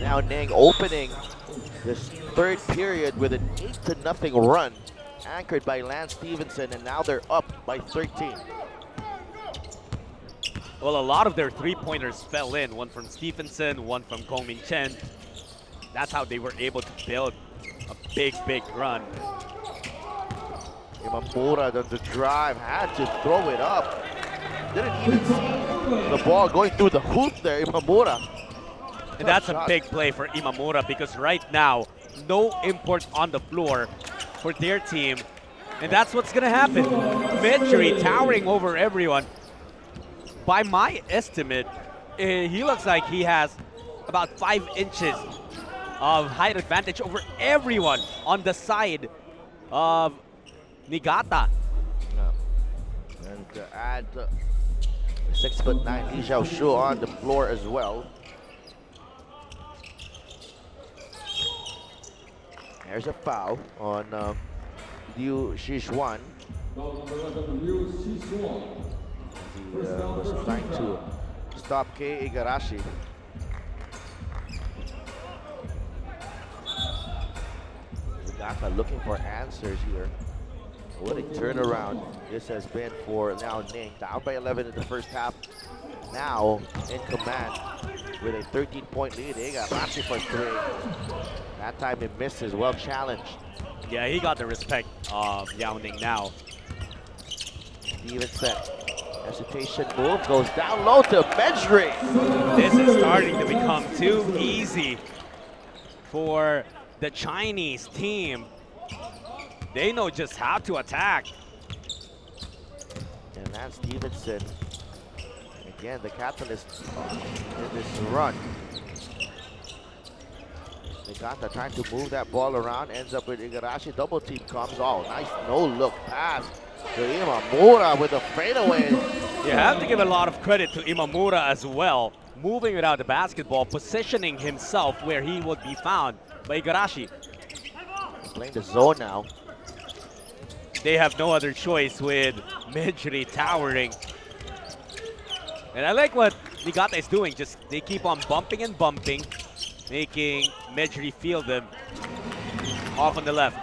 Liaoning opening this third period with an 8-0 run, anchored by Lance Stevenson, and now they're up by 13. Well, a lot of their three-pointers fell in. One from Stevenson, one from Kong Min Chen. That's how they were able to build a big run. Imamura on the drive, had to throw it up. Didn't even see the ball going through the hoop there, Imamura. And that's a big play for Imamura because right now, no import on the floor for their team. And that's what's going to happen. Medjugorje towering over everyone. By my estimate, he looks like he has about 5 inches of height advantage over everyone on the side of Niigata. And to add 6'9" Li Xiaoshu on the floor as well. There's a foul on Liu Xixuan. He was trying to stop Kei Igarashi. Niigata looking for answers here. What a turnaround this has been for Liaoning. Down by 11 in the first half. Now in command with a 13-point lead. Igarashi for 3. That time he misses, well challenged. Yeah, he got the respect of Liaoning now. Stevenson, hesitation move, goes down low to Medjugorje. This is starting to become too easy for the Chinese team. They know just how to attack. And that's Stevenson. Again, the catalyst in this run. Niigata trying to move that ball around, ends up with Igarashi. Double team comes. Oh, nice no-look pass to Imamura with a fadeaway. You have to give a lot of credit to Imamura as well. Moving without the basketball, positioning himself where he would be found by Igarashi. Playing the zone now. They have no other choice with Medjugorje towering. And I like what Niigata is doing. Just they keep on bumping and bumping, making Medjugorje feel them off on the left.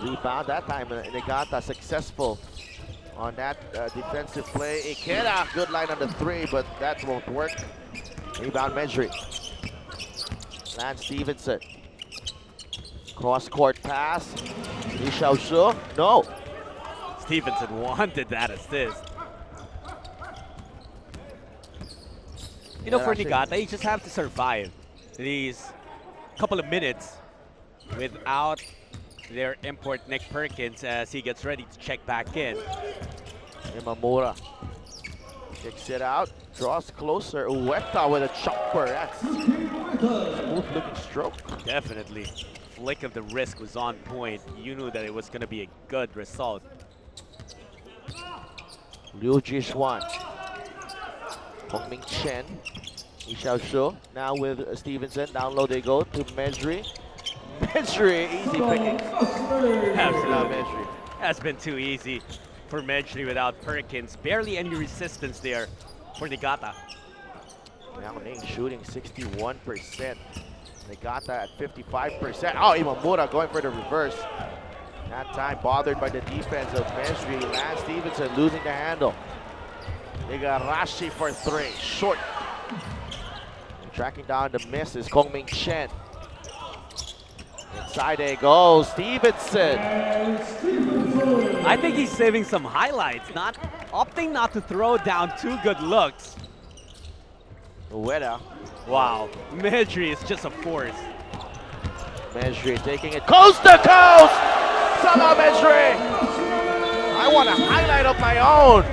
Rebound that time, Niigata successful on that defensive play. Ikeda, good line on the 3, but that won't work. Rebound Medjugorje. Lance Stevenson. Cross-court pass. Li Xiaoshu, no. Stevenson wanted that assist. You know, for Niigata, you just have to survive these couple of minutes without their import Nick Perkins as he gets ready to check back in. Imamura kicks it out, draws closer. Ueta with a chopper. That's a smooth-looking stroke. Definitely. Flick of the wrist was on point. You knew that it was going to be a good result. Liu Xixuan. Kong Min Chen. Li Xiaoshu. Now with Stevenson. Down low they go to Medjugorje. Medjugorje, easy picking. Absolutely. That's been too easy for Medjugorje without Perkins. Barely any resistance there for Niigata. Liaoning shooting 61%. Niigata at 55%. Oh, Imamura going for the reverse. That time bothered by the defense of Medjugorje. Lance Stevenson losing the handle. Igarashi for 3, short. And tracking down the miss is Kong Min Chen. Inside they go, Stevenson. I think he's saving some highlights, opting not to throw down 2 good looks. Ueda. Wow, Medjugorje is just a force. Medjugorje taking it coast to coast. Salah Medjugorje. I want a highlight of my own.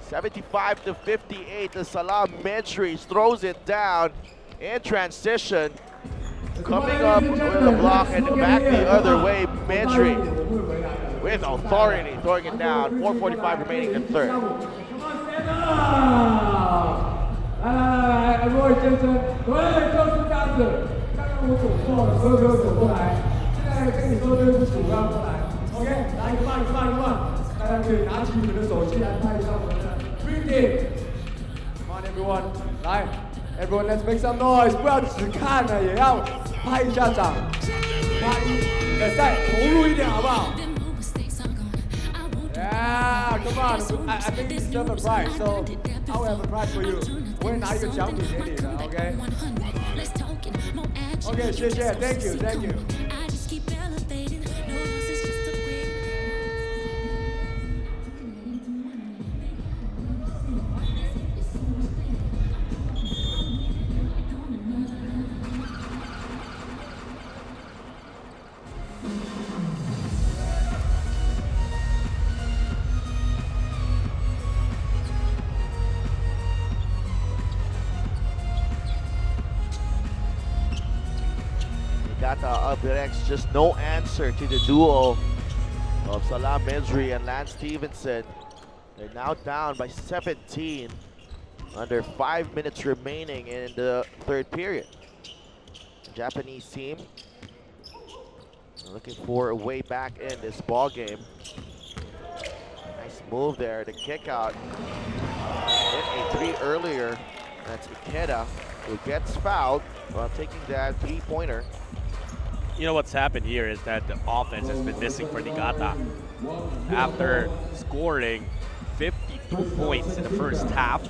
75-58, the Salah Medjugorje throws it down in transition. Coming up with a block and back the other way, Medjugorje with authority throwing it down. 4:45 remaining in third. 来，各位先生，各位就是这样子。刚刚我走错了，所有给我走过来。现在跟你说对不起，我要过来。OK， 来一棒，大家可以拿起你们的手机来拍一下我们的 3D everyone，来，everyone let's make some noise，不要只看了，也要拍一下掌，再投入一点好不好？Yeah, come on. I think you deserve a prize, so I will have a prize for you. 我会拿一个奖品给你的 ，OK？ OK， 谢谢 ，Thank you，Thank you。Albires, just no answer to the duo of Salah Mejri and Lance Stevenson. They're now down by 17, under 5 minutes remaining in the third period. The Japanese team looking for a way back in this ball game. Nice move there, the kick out. Hit a three earlier. That's Ikeda, who gets fouled while taking that three-pointer. You know what's happened here is that the offense has been missing for Niigata. After scoring 52 points in the first half,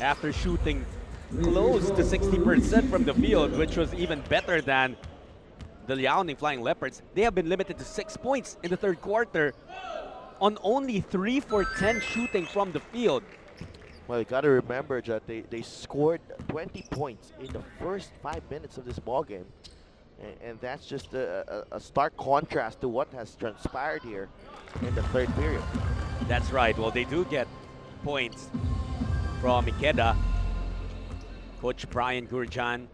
after shooting close to 60% from the field, which was even better than the Liaoning Flying Leopards, they have been limited to 6 points in the third quarter on only 3 for 10 shooting from the field. Well, you got to remember that they scored 20 points in the first 5 minutes of this ball game. And that's just a stark contrast to what has transpired here in the third period. That's right. Well, they do get points from Ikeda. Coach Brian Gurjan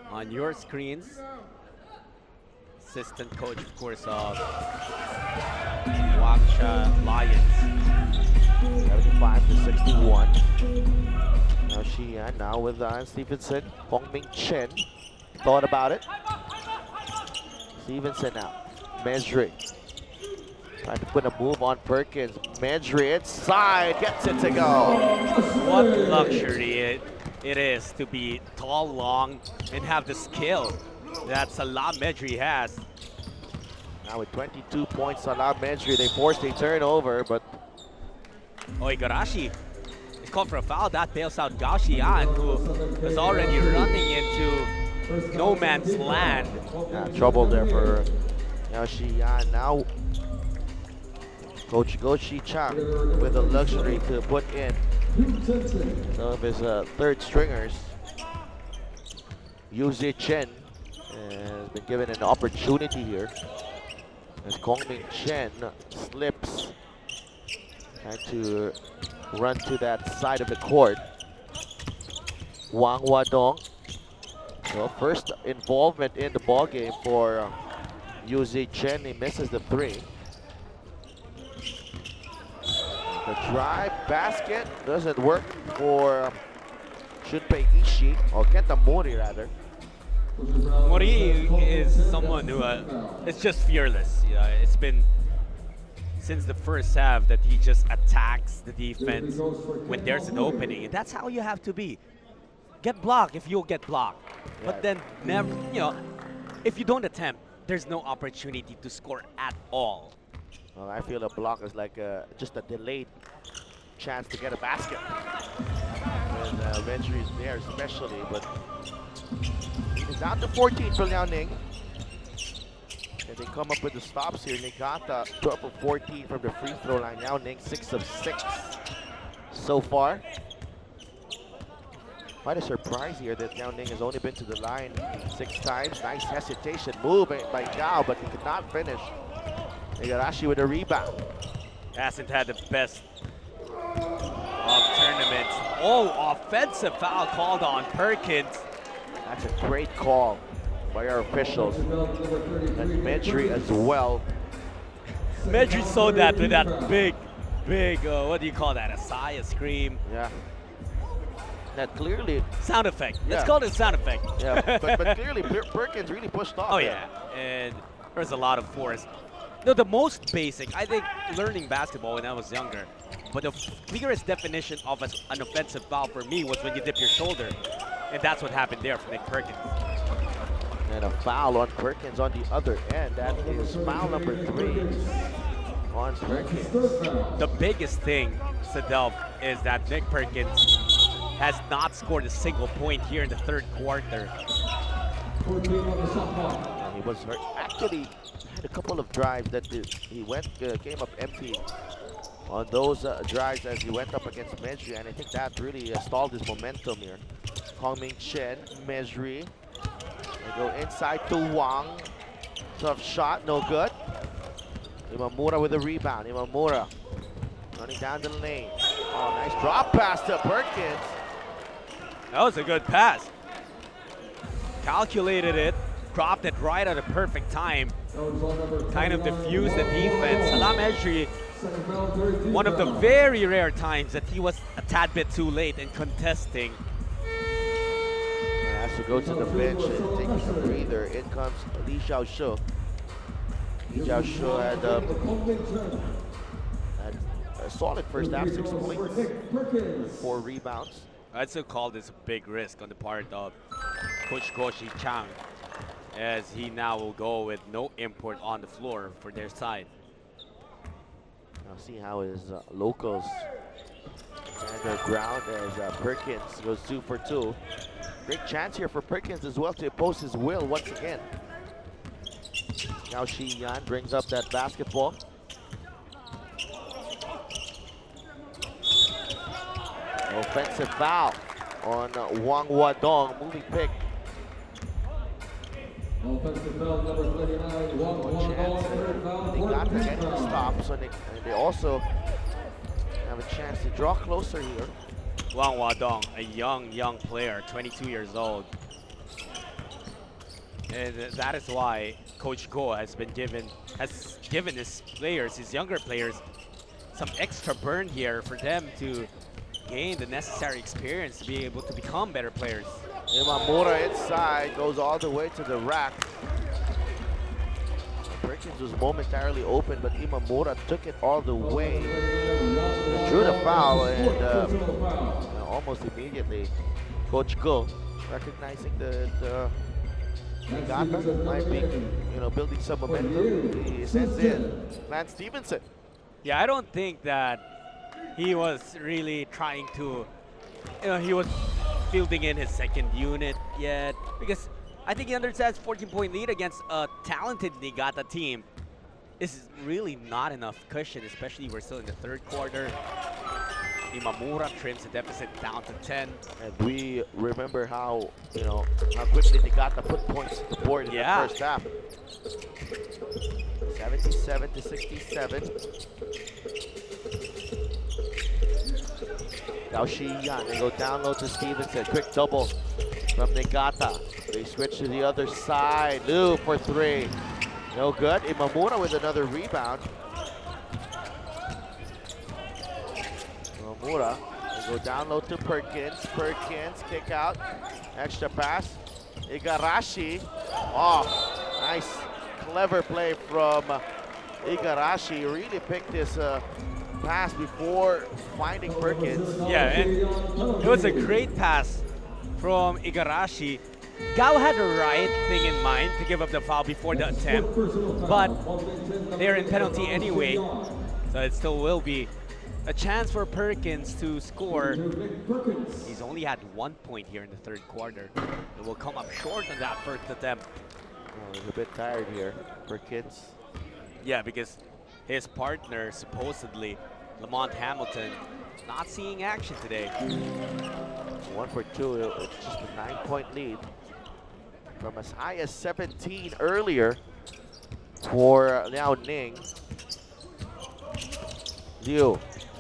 on your screens. Assistant coach, of course, of Wangsha Lions. 75 to 61. Now Xian, now with Stevenson. Hong Ming Chen thought about it. Stevenson now. Mejri trying to put a move on Perkins. Mejri inside, gets it to go. What luxury it is to be tall, long, and have the skill that Salah Mejri has. Now with 22 points, Salah Mejri, they forced a turnover, but Igarashi is called for a foul. That bails out Gao Xian, who was already running into no man's land. yeah, trouble there for Yao Xian. Now Coach Go Shi Chang with the luxury to put in some of his third stringers. Yu Zi Chen has been given an opportunity here as Kong Ming Chen slips, trying to run to that side of the court. Wang Wadong. So first involvement in the ball game for Yu Zi Chen. He misses the three. The drive basket doesn't work for Shunpei Ishii, or Kenta Mori rather. Mori is someone who is just fearless. It's been since the first half that he just attacks the defense when there's an opening, and that's how you have to be. Get blocked if you'll get blocked, but then never. If you don't attempt, there's no opportunity to score at all. Well, I feel a block is like just a delayed chance to get a basket. And Mejri is there especially, but it's down to 14 for Liaoning. And they come up with the stops here. Niigata 12 of 14 from the free throw line. Liaoning 6 of 6 so far. Quite a surprise here that Liaoning has only been to the line 6 times. Nice hesitation move by Gao, but he could not finish. Igarashi with a rebound. Hasn't had the best of tournaments. Oh, offensive foul called on Perkins. That's a great call by our officials. And Mejri as well. Mejri saw that with that big, what do you call that? A sigh, a scream? Yeah. That clearly. Sound effect. Let's Yeah. call it a sound effect. Yeah, but clearly Perkins really pushed off. Oh there. yeah, and there's a lot of force. No, the most basic. I think learning basketball when I was younger. But the clearest definition of an offensive foul for me was when you dip your shoulder. And that's what happened there for Nick Perkins. And a foul on Perkins on the other end. That is foul number 3 on Perkins. The biggest thing, Sadel, is that Nick Perkins has not scored a single point here in the third quarter. And he was hurt. Actually, had a couple of drives that he came up empty on those drives as he went up against Mejri, and I think that really stalled his momentum here. Hongming Chen, Mejri. They go inside to Wang. Tough shot, no good. Imamura with a rebound. Imamura running down the lane. Oh, nice drop pass to Perkins. That was a good pass. Calculated it, dropped it right at a perfect time. Kind of diffused the defense. Salam Mejri, one of the very rare times that he was a tad bit too late in contesting. Has to go to the bench and take a breather. In comes Li Xiaoshu. Li Xiaoshu had a solid first half, 6 points, 4 rebounds. I'd still call this a big risk on the part of Coach Goshi Chang, as he now will go with no import on the floor for their side. I'll see how his locals stand their ground as Perkins goes 2 for 2. Great chance here for Perkins as well to impose his will once again. Now Shi Yan brings up that basketball. Offensive foul on Wang Wadong, moving pick. Offensive foul number 39, Wang Wadong. They got to get the stop, so they also have a chance to draw closer here. Wang Wadong, a young player, 22 years old. And that is why Coach Go has given his players, his younger players, some extra burn here for them to gain the necessary experience to be able to become better players. Imamura inside, goes all the way to the rack. Perkins was momentarily open, but Imamura took it all the way. Drew the foul, and almost immediately, Coach Go, recognizing that Niigata might be, building some momentum, he sends in Lance Stevenson. Yeah, I don't think that he was really trying to, he was fielding in his second unit yet, because I think he understands 14-point lead against a talented Niigata team is really not enough cushion, especially we're still in the third quarter. Imamura trims the deficit down to 10. And we remember how quickly Niigata put points to the board in the first half. 77 to 67. Now Shiyan, they go down low to Stevenson. Quick double from Niigata. They switch to the other side. Liu for 3. No good. Imamura with another rebound. Imamura, they go down low to Perkins. Perkins, kick out. Extra pass. Igarashi. Oh, nice, clever play from Igarashi. Really picked his pass before finding Perkins. Yeah, and it was a great pass from Igarashi. Gao had the right thing in mind to give up the foul before the attempt, but they're in penalty anyway, so it still will be a chance for Perkins to score. He's only had 1 point here in the third quarter. It will come up short on that first attempt. Oh, he's a bit tired here, Perkins. Yeah, because his partner, supposedly, Lamont Hamilton, not seeing action today. 1 for 2, it's just a 9-point lead. From as high as 17 earlier for Liaoning. Liu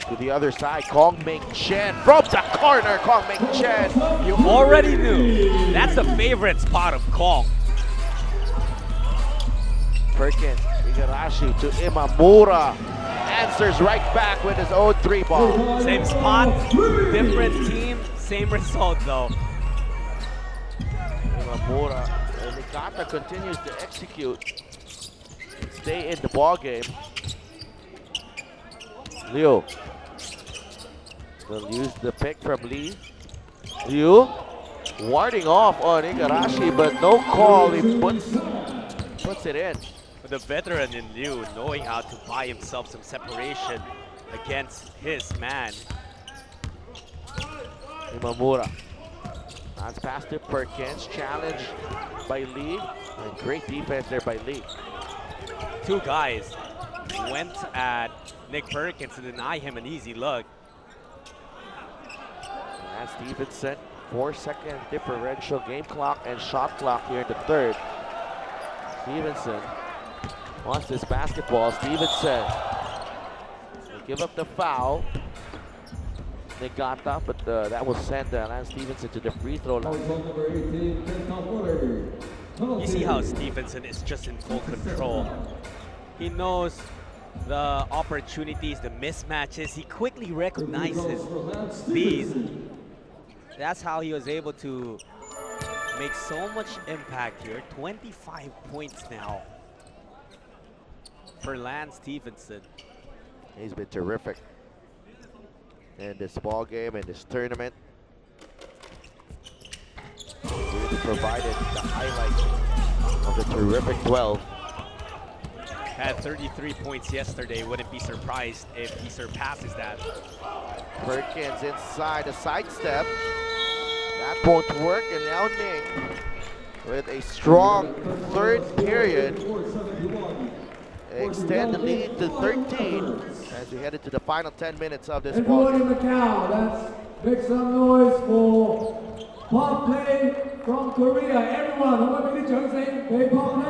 to the other side, Kong Ming Chen from the corner, Kong Ming Chen. You already knew. That's the favorite spot of Kong. Perkins, Igarashi to Imamura. Answers right back with his own 3-ball. Same spot, different team, same result though. Imamura, and Niigata continues to execute. stay in the ball game. Liu will use the pick from Lee. Liu warding off on Igarashi, but no call. He puts it in. The veteran in Liu knowing how to buy himself some separation against his man. Imamura. That's past to Perkins. Challenge by Lee. And great defense there by Lee. Two guys went at Nick Perkins to deny him an easy look. And Stevenson, 4-second differential game clock and shot clock here in the third. Stevenson wants this basketball. Stevenson will give up the foul. Niigata, but that will send Lance Stevenson to the free throw line. You see how Stevenson is just in full control. He knows the opportunities, the mismatches. He quickly recognizes these. That's how he was able to make so much impact here. 25 points now for Lance Stevenson. He's been terrific in this ball game, in this tournament. Really provided the highlight of the terrific 12. Had 33 points yesterday. Wouldn't be surprised if he surpasses that. Perkins inside, a sidestep. That won't work, and Liaoning with a strong third period. Extend the lead to 13 as we head into the final 10 minutes of this ball Everyone game. in Macau, let's make some noise for Pop Play from Korea. Everyone, 我們俾啲掌聲俾 Pop Play。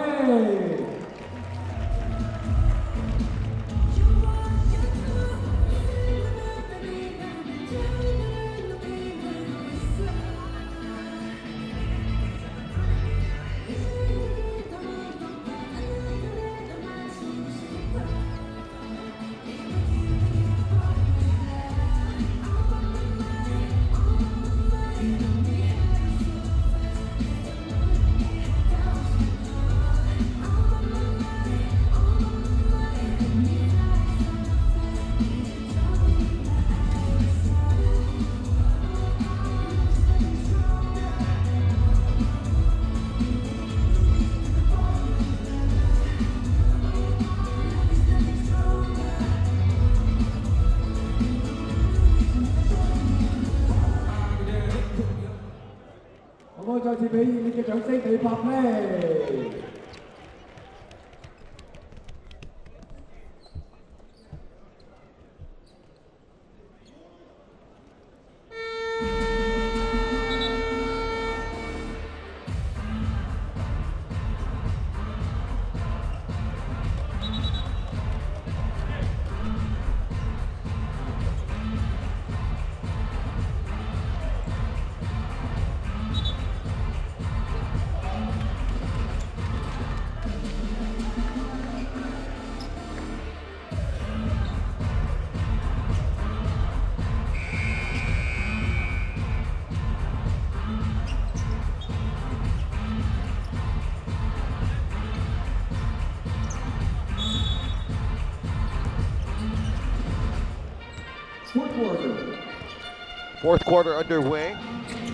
我再次俾熱烈嘅掌聲俾 Pop Play。Fourth quarter underway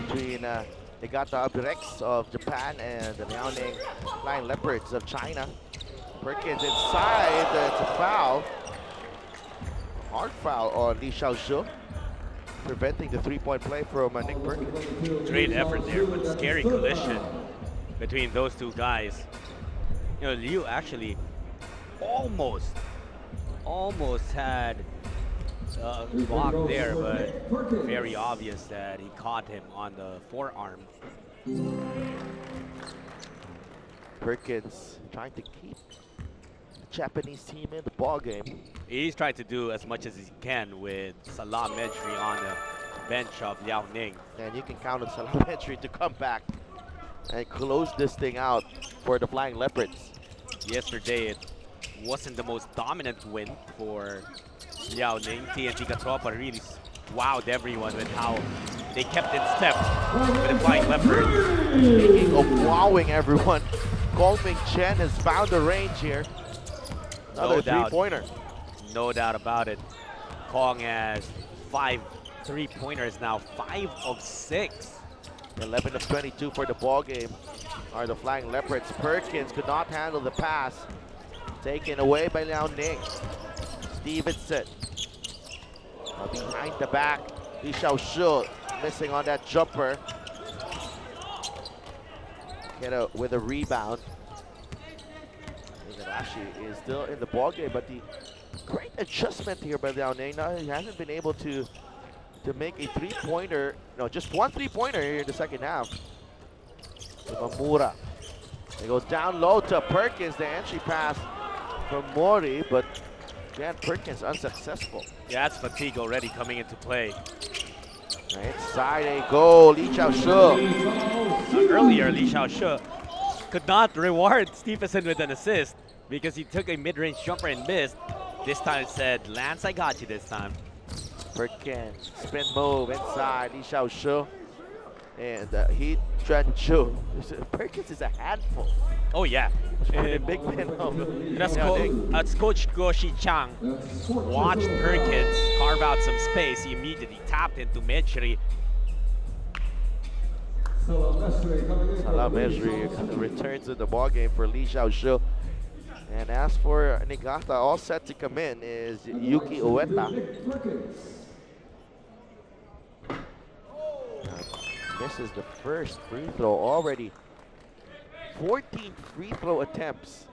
between Niigata Albires of Japan and the Liaoning Flying Leopards of China. Perkins inside, it's a foul. Hard foul on Li Xiaoshu, preventing the three-point play from Nick Perkins. Great effort there, but scary collision between those two guys. You know, Liu actually almost had a block there, but very obvious that he caught him on the forearm. Perkins trying to keep the Japanese team in the ball game. He's trying to do as much as he can with Salah Medri on the bench of Liaoning. And you can count on Salah Medri to come back and close this thing out for the Flying Leopards. Yesterday, it wasn't the most dominant win for Liaoning. TNT Katropa really wowed everyone with how they kept in step with the Flying Leopards. Speaking of wowing everyone, Gongming Chen has found the range here. Another No doubt. three-pointer. No doubt about it. Kong has 5 3-pointers now, 5 of 6. 11 of 22 for the ball game are the Flying Leopards. Perkins could not handle the pass. Taken away by Liaoning. Stevenson behind the back. Li Xiaoshu missing on that jumper. With a rebound. Igarashi is still in the ball game, but the great adjustment here by Liaoning. Now he hasn't been able to make a three-pointer. No, just one three-pointer here in the second half. To Mamura. It goes down low to Perkins. The entry pass from Mori, but again, Perkins unsuccessful. Yeah, that's fatigue already coming into play. Inside a goal, Li Xiaoshu. Earlier, Li Xiaoshu could not reward Stevenson with an assist because he took a mid-range jumper and missed. This time it said, Lance, I got you this time. Perkins, spin move inside, Li Xiaoshu. And Heat Tranju. Perkins is a handful. Oh yeah. Big man of As Coach Goshi Chang watched Perkins carve out some space, he immediately tapped into Mejri. Salah Mejri returns to the ball game for Li Xiaoshu. And as for Niigata, all set to come in is Yuki Ueda. Misses the first free throw already. 14 free throw attempts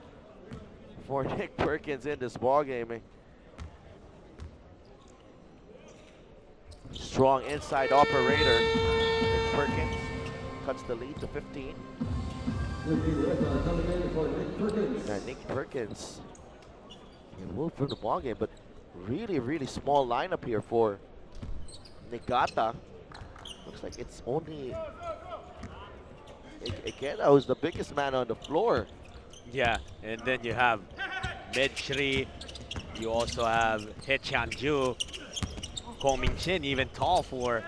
for Nick Perkins in this ball game. Strong inside operator. Nick Perkins cuts the lead to 15. Nick Perkins can move through the ball game, but really small lineup here for Niigata. Looks like it's only Ikeda who's the biggest man on the floor. Yeah, and then you have Mejri, you also have He Chanju, Ko Min-shin, even tall for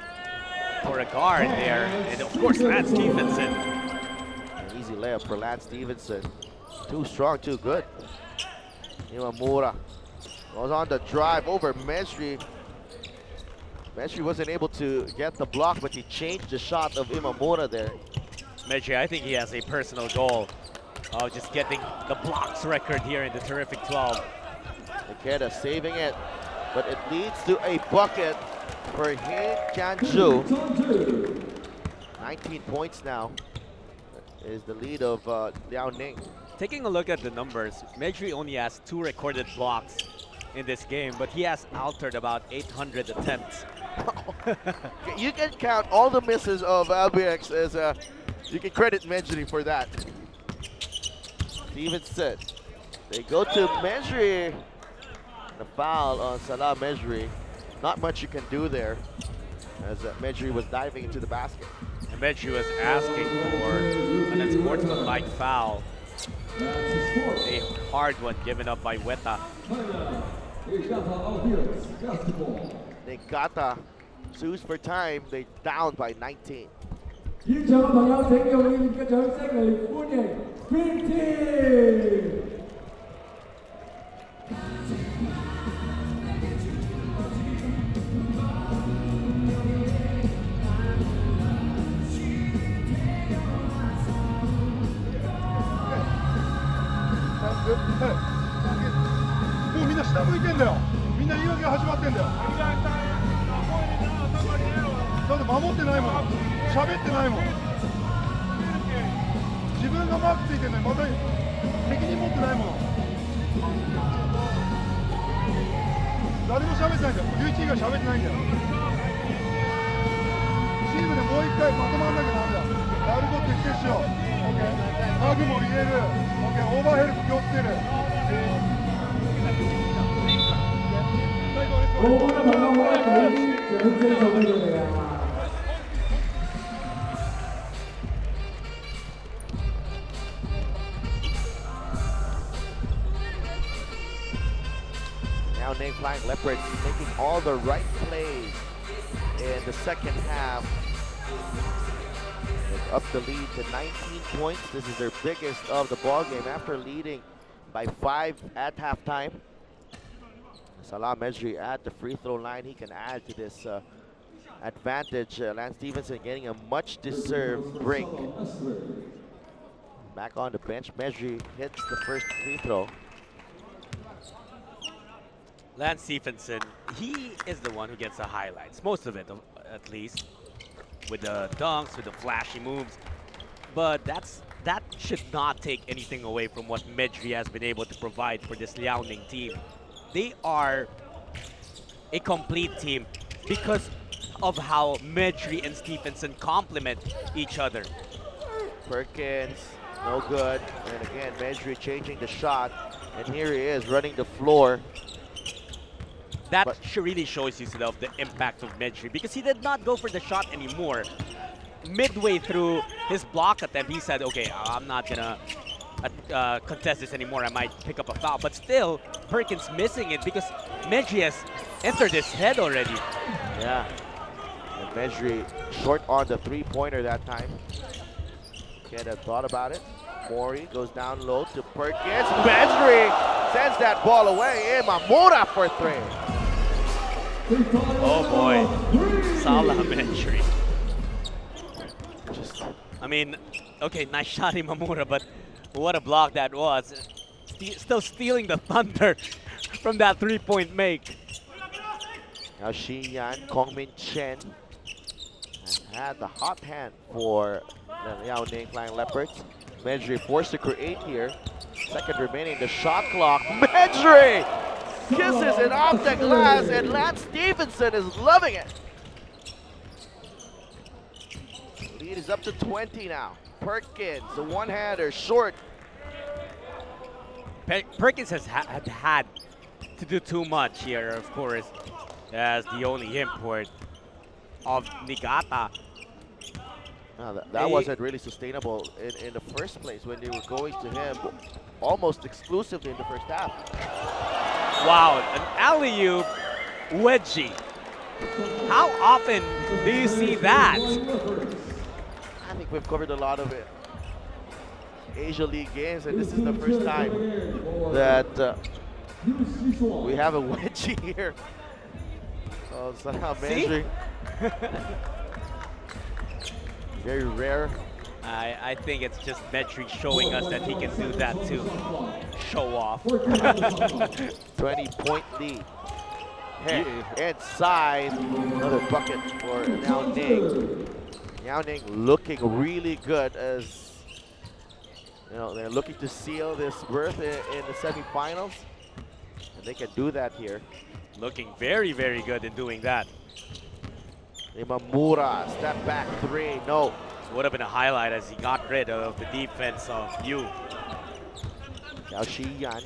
a guard there, and of course Lance Stevenson. An easy layup for Lance Stevenson. Too strong, too good. Imamura goes on the drive over Mejri. Mejri wasn't able to get the block, but he changed the shot of Imamura there. Mejri, I think he has a personal goal of just getting the blocks record here in the terrific 12. Ikeda saving it, but it leads to a bucket for He Jianzhu. 19 points now is the lead of Liaoning. Taking a look at the numbers, Mejri only has 2 recorded blocks in this game, but he has altered about 800 attempts. You can count all the misses of Albires as you can credit Mejri for that. Stevenson, they go to Mejri. The foul on Salah Mejri. Not much you can do there as Mejri was diving into the basket. And Mejri was asking for an unsportsmanlike foul. A hard one given up by Weta. Niigata sues for time. They down by 19. Hiện trường朋友請用熱烈嘅掌聲嚟歡迎 Green Team。もうみんな下向いてんだよ。みんな言い訳が始まってんだよ。だって守ってないもん。喋ってないもん。自分がマークついてんのにまた責任持ってないもん。誰も喋ってないんだよ。11位が喋ってないんだよ。チームでもう一回まとまんなきゃダメだ。やること徹底しよう。ハグも入れる。オーバーヘルプ気をつける。好多朋友可以俾啲掌聲送俾佢哋啊！ Liaoning Flying Leopards making all the right plays in the second half. They've upped the lead to 19 points. This is their biggest of the ball game after leading by 5 at halftime. Salah Mejri at the free throw line. He can add to this advantage. Lance Stevenson getting a much deserved break. Back on the bench, Mejri hits the first free throw. Lance Stephenson, he is the one who gets the highlights, most of it at least, with the dunks, with the flashy moves. But that should not take anything away from what Mejri has been able to provide for this Liaoning team. They are a complete team because of how Mejri and Stephenson complement each other. Perkins, no good. And again, Mejri changing the shot. And here he is running the floor. That really shows you the impact of Mejri because he did not go for the shot anymore. Midway through his block attempt, he said, okay, I'm not gonna contest this anymore. I might pick up a foul. But still, Perkins missing it because Mejri has entered his head already. Yeah. And Mejri short on the three-pointer that time. Can't have thought about it. Mori goes down low to Perkins. Mejri sends that ball away. Imamura for 3. Oh boy, Salah Mejri. I mean, okay, nice shot Imamura, but what a block that was. Still stealing the thunder from that three-point make. Now Xiyan, Kongmin Chen has had the hot hand for the Liaoning Flying Leopards. Mejri forced to create here. Second remaining, the shot clock. Mejri kisses it off the glass, and Lance Stevenson is loving it. Lead is up to 20 now. Perkins, the one-hander, short. Perkins has had to do too much here, of course, as the only import of Niigata. That wasn't really sustainable in the first place when they were going to him almost exclusively in the first half. Wow, an alley-oop wedgie. How often do you see that? I think we've covered a lot of it. Asia League games, and this is the first time that we have a wedgie here. Oh, Salah Mejri. Very rare. I think it's just Mejri showing us that he can do that too. Show off. 20-point lead. Inside, another bucket for Liaoning. Liaoning looking really good as they're looking to seal this berth in the semifinals, and they can do that here. Looking very, very good in doing that. Imamura, step back 3, no. Would have been a highlight as he got rid of the defense of Yu. Gao Xiyan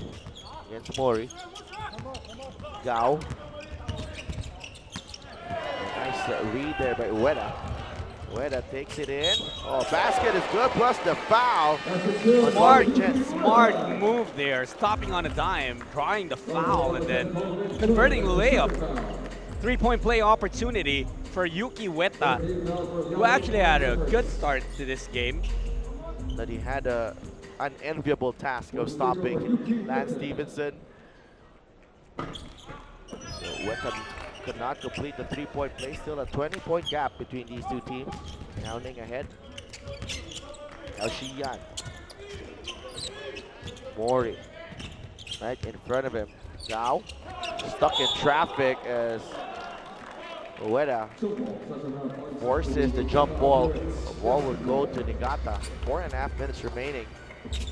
against Mori. Gao. Nice read there by Ueda. Ueda takes it in. Oh, basket is good, plus the foul. Smart move there, stopping on a dime, drawing the foul, and then converting the layup. Three-point play opportunity for Yuki Ueda, who actually had a good start to this game. But he had an unenviable task of stopping Lance Stevenson. So Ueda could not complete the three-point play. Still a 20-point gap between these two teams. Liaoning ahead. Now Xiyan. Mori right in front of him. Gao stuck in traffic as Ueda forces the jump ball. The ball will go to Niigata. 4.5 minutes remaining.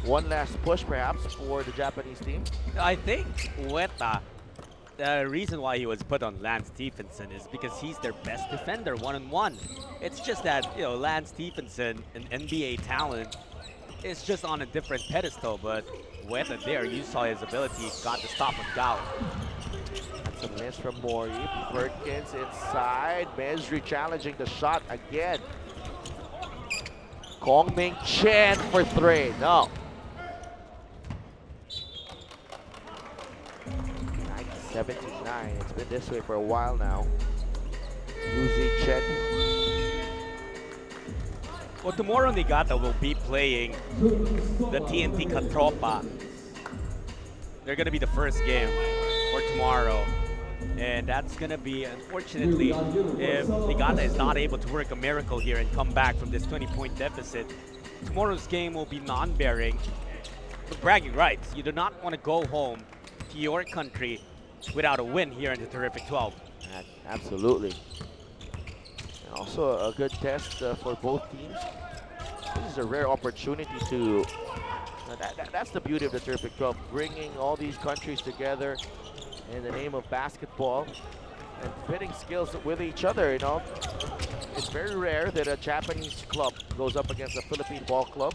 One last push perhaps for the Japanese team. I think Ueda, the reason why he was put on Lance Stephenson is because he's their best defender one-on-one. It's just that, Lance Stephenson, an NBA talent, is just on a different pedestal, but Ueda there, you saw his ability, got the stop on Gao. That's a miss from Mori. Perkins inside. Mejri challenging the shot again. Kongmin Chen for 3. No. 79. It's been this way for a while now. Yuzi Chen. Well, tomorrow Niigata will be playing the TNT Katropa they're going to be the first game for tomorrow. And that's going to be, unfortunately, if Niigata is not able to work a miracle here and come back from this 20-point deficit, tomorrow's game will be non-bearing. But bragging rights, you do not want to go home to your country without a win here in the Terrific 12. Absolutely. And also a good test for both teams. This is a rare opportunity to, that's the beauty of the Terrific 12, bringing all these countries together in the name of basketball and pitting skills with each other, you know. It's very rare that a Japanese club goes up against a Philippine ball club.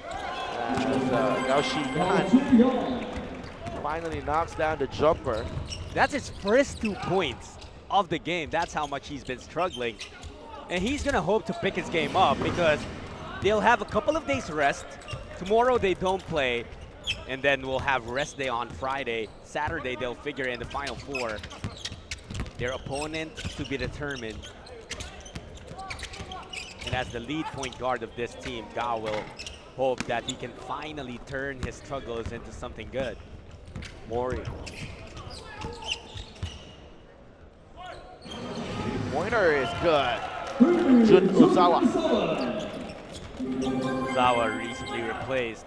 As Gao Shiyan finally knocks down the jumper. That's his first 2 points of the game. That's how much he's been struggling. And he's going to hope to pick his game up because they'll have a couple of days rest. Tomorrow they don't play. And then we'll have rest day on Friday. Saturday they'll figure in the Final Four. Their opponent to be determined. And as the lead point guard of this team, Gao will hope that he can finally turn his struggles into something good. Mori. Pointer is good. Jun Uzawa. Zawa recently replaced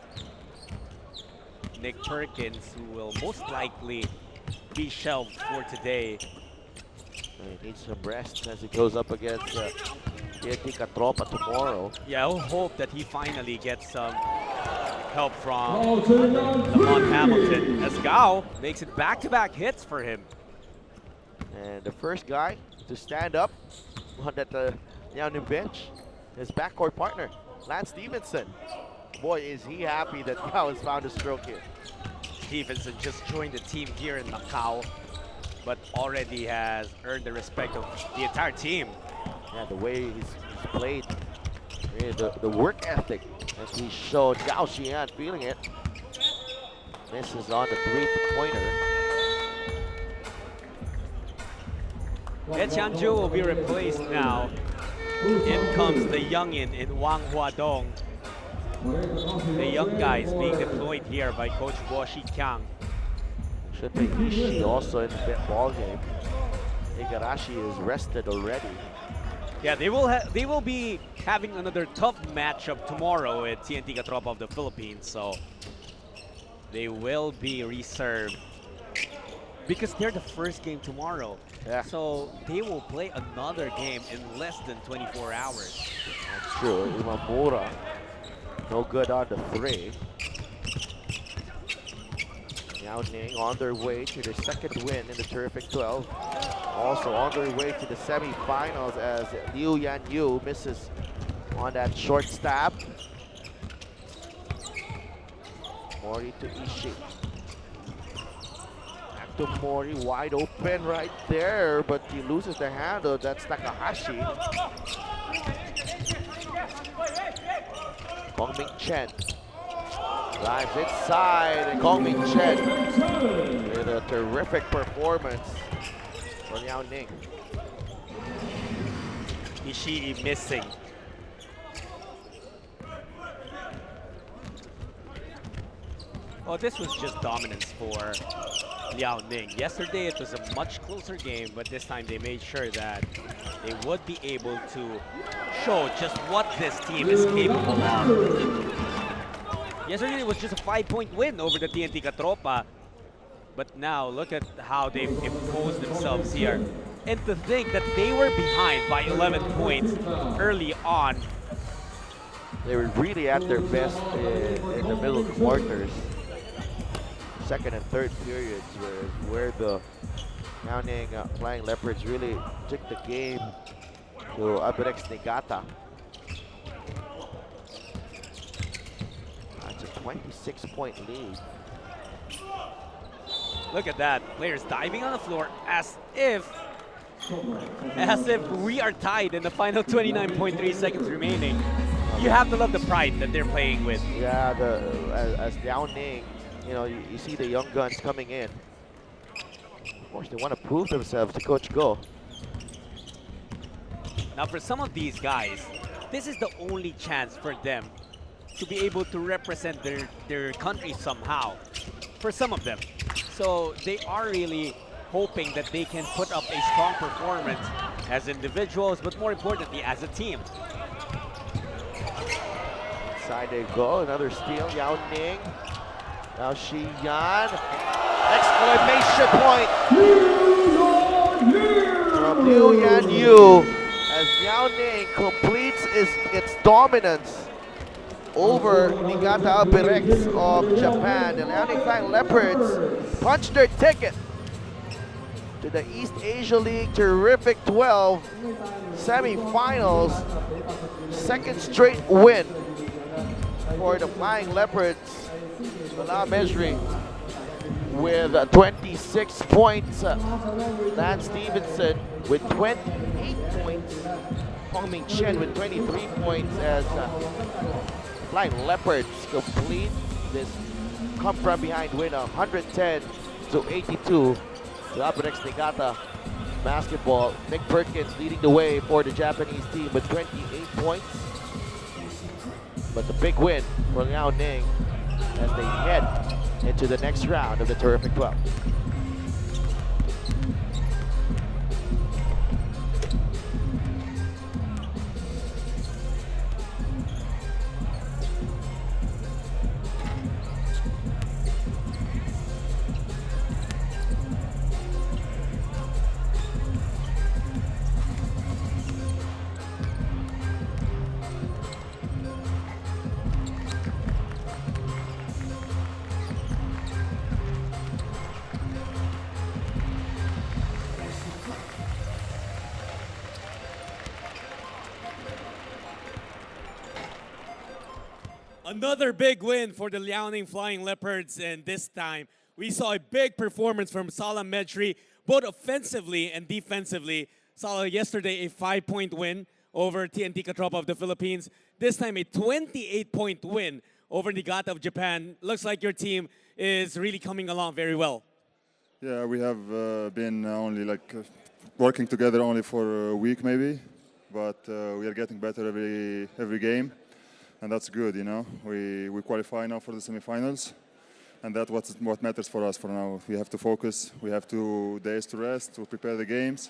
Nick Perkins, who will most likely be shelved for today. He needs some rest as he goes up against Niigata tomorrow. Yeah, I'll hope that he finally gets some help from Lamont Hamilton, as Gao makes it back-to-back hits for him. And the first guy to stand up on that Liaoning bench, his backcourt partner, Lance Stevenson. Boy, is he happy that Gao has found a stroke here. Stevenson just joined the team here in Macau, but already has earned the respect of the entire team. Yeah, the way he's played, yeah, the work ethic that he showed. Gao Shiyan feeling it. Misses on the three-pointer. Ye Tianzhu will be replaced now. In comes the youngin in Wang Huadong. The young guys being deployed here by Coach Guo Shikyang. Should be Ishii also in the ball game. Igarashi is rested already. Yeah, they will be having another tough matchup tomorrow at TNT Katropa of the Philippines, so they will be reserved because they're the first game tomorrow. Yeah. So they will play another game in less than 24 hours. That's true. Imamura, no good on the three. Liaoning on their way to their second win in the Terrific 12. Also on their way to the semifinals as Liu Yanyu misses on that short stab. Mori to Ishii. Back to Mori, wide open right there, but he loses the handle. That's Takahashi. Gongming Chen drives inside, and Gongming Chen with a terrific performance for Liaoning. Ishii missing. Oh, this was just dominance for Liaoning. Yesterday it was a much closer game, but this time they made sure that they would be able to show just what this team is capable of. Yesterday it was just a 5-point win over the TNT Katropa, but now look at how they've imposed themselves here. And to think that they were behind by 11 points early on. They were really at their best in the middle quarters. Second and third periods where the Liaoning Flying Leopards really took the game to Albires Niigata. That's a 26-point lead. Look at that, players diving on the floor as if we are tied in the final 29.3 seconds remaining. You have to love the pride that they're playing with. Yeah, as Liaoning, you know, you see the young guns coming in. Of course, they want to prove themselves to Coach Go. Now for some of these guys, this is the only chance for them to be able to represent their country somehow. For some of them. So they are really hoping that they can put up a strong performance as individuals, but more importantly, as a team. Inside they go, another steal, Liaoning. Now Xi'an, exclamation point from Liu Yanyu as Liaoning completes its dominance over Niigata Albires of Japan. The Liaoning Flying Leopards punched their ticket to the East Asia League Terrific 12 semifinals. Second straight win for the Flying Leopards. Mejri with 26 points. Dan Stevenson with 28 points. Hong Ming Chen with 23 points as Flying Leopards complete this come from behind win 110-82 to Albires Niigata basketball. Nick Perkins leading the way for the Japanese team with 28 points. But the big win for Liaoning as they head into the next round of the Terrific 12. Another big win for the Liaoning Flying Leopards, and this time we saw a big performance from Salah Medri, both offensively and defensively. Salah yesterday a 5-point win over TNT Katropa of the Philippines. This time a 28-point win over Niigata of Japan. Looks like your team is really coming along very well. Yeah, we have been only working together only for a week maybe, but we are getting better every game. And that's good, you know. We qualify now for the semifinals, and that's what matters for us for now. We have to focus. We have 2 days to rest, to prepare the games.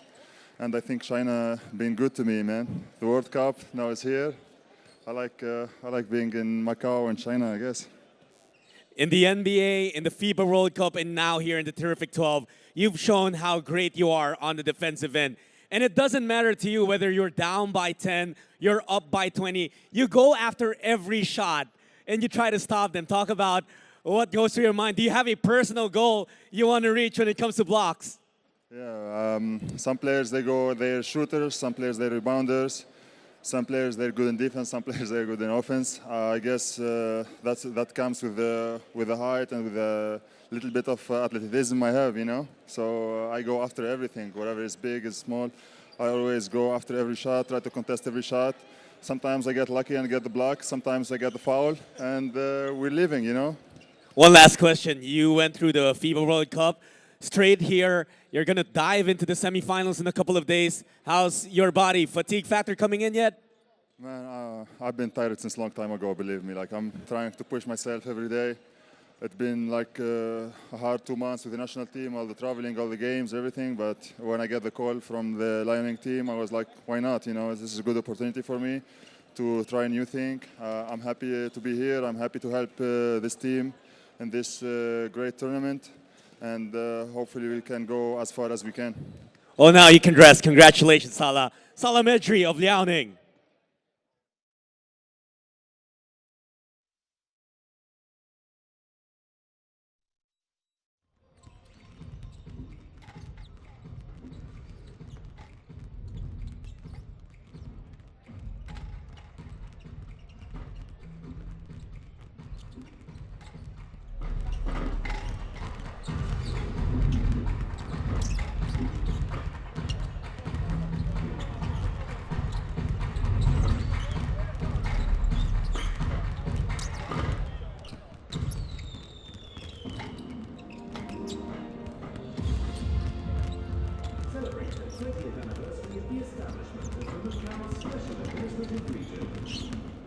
And I think China been good to me, man. The World Cup now is here. I like being in Macau and China, I guess. In the NBA, in the FIBA World Cup, and now here in the Terrific 12, you've shown how great you are on the defensive end. And it doesn't matter to you whether you're down by 10, you're up by 20. You go after every shot and you try to stop them. Talk about what goes through your mind. Do you have a personal goal you want to reach when it comes to blocks? Yeah, some players, they're shooters, some players, they're rebounders. Some players, they're good in defense, some players, they're good in offense. I guess that comes with the height and with a little bit of athleticism I have, you know. So I go after everything, whatever is big, is small. I always go after every shot, try to contest every shot. Sometimes I get lucky and get the block, sometimes I get the foul, and we're living, you know. One last question. You went through the FIBA World Cup. Straight here, you're going to dive into the semifinals in a couple of days. How's your body? Fatigue factor coming in yet? Man, I've been tired since a long time ago, believe me. Like, I'm trying to push myself every day. It's been like a hard 2 months with the national team, all the traveling, all the games, everything. But when I get the call from the Liaoning team, I was like, why not? You know, this is a good opportunity for me to try a new thing. I'm happy to be here. I'm happy to help this team in this great tournament. And hopefully we can go as far as we can. Oh, now you can rest. Congratulations, Salah. Salah Medri of Liaoning. Celebrate the 20th anniversary of the establishment of the Macau Special Administrative Region.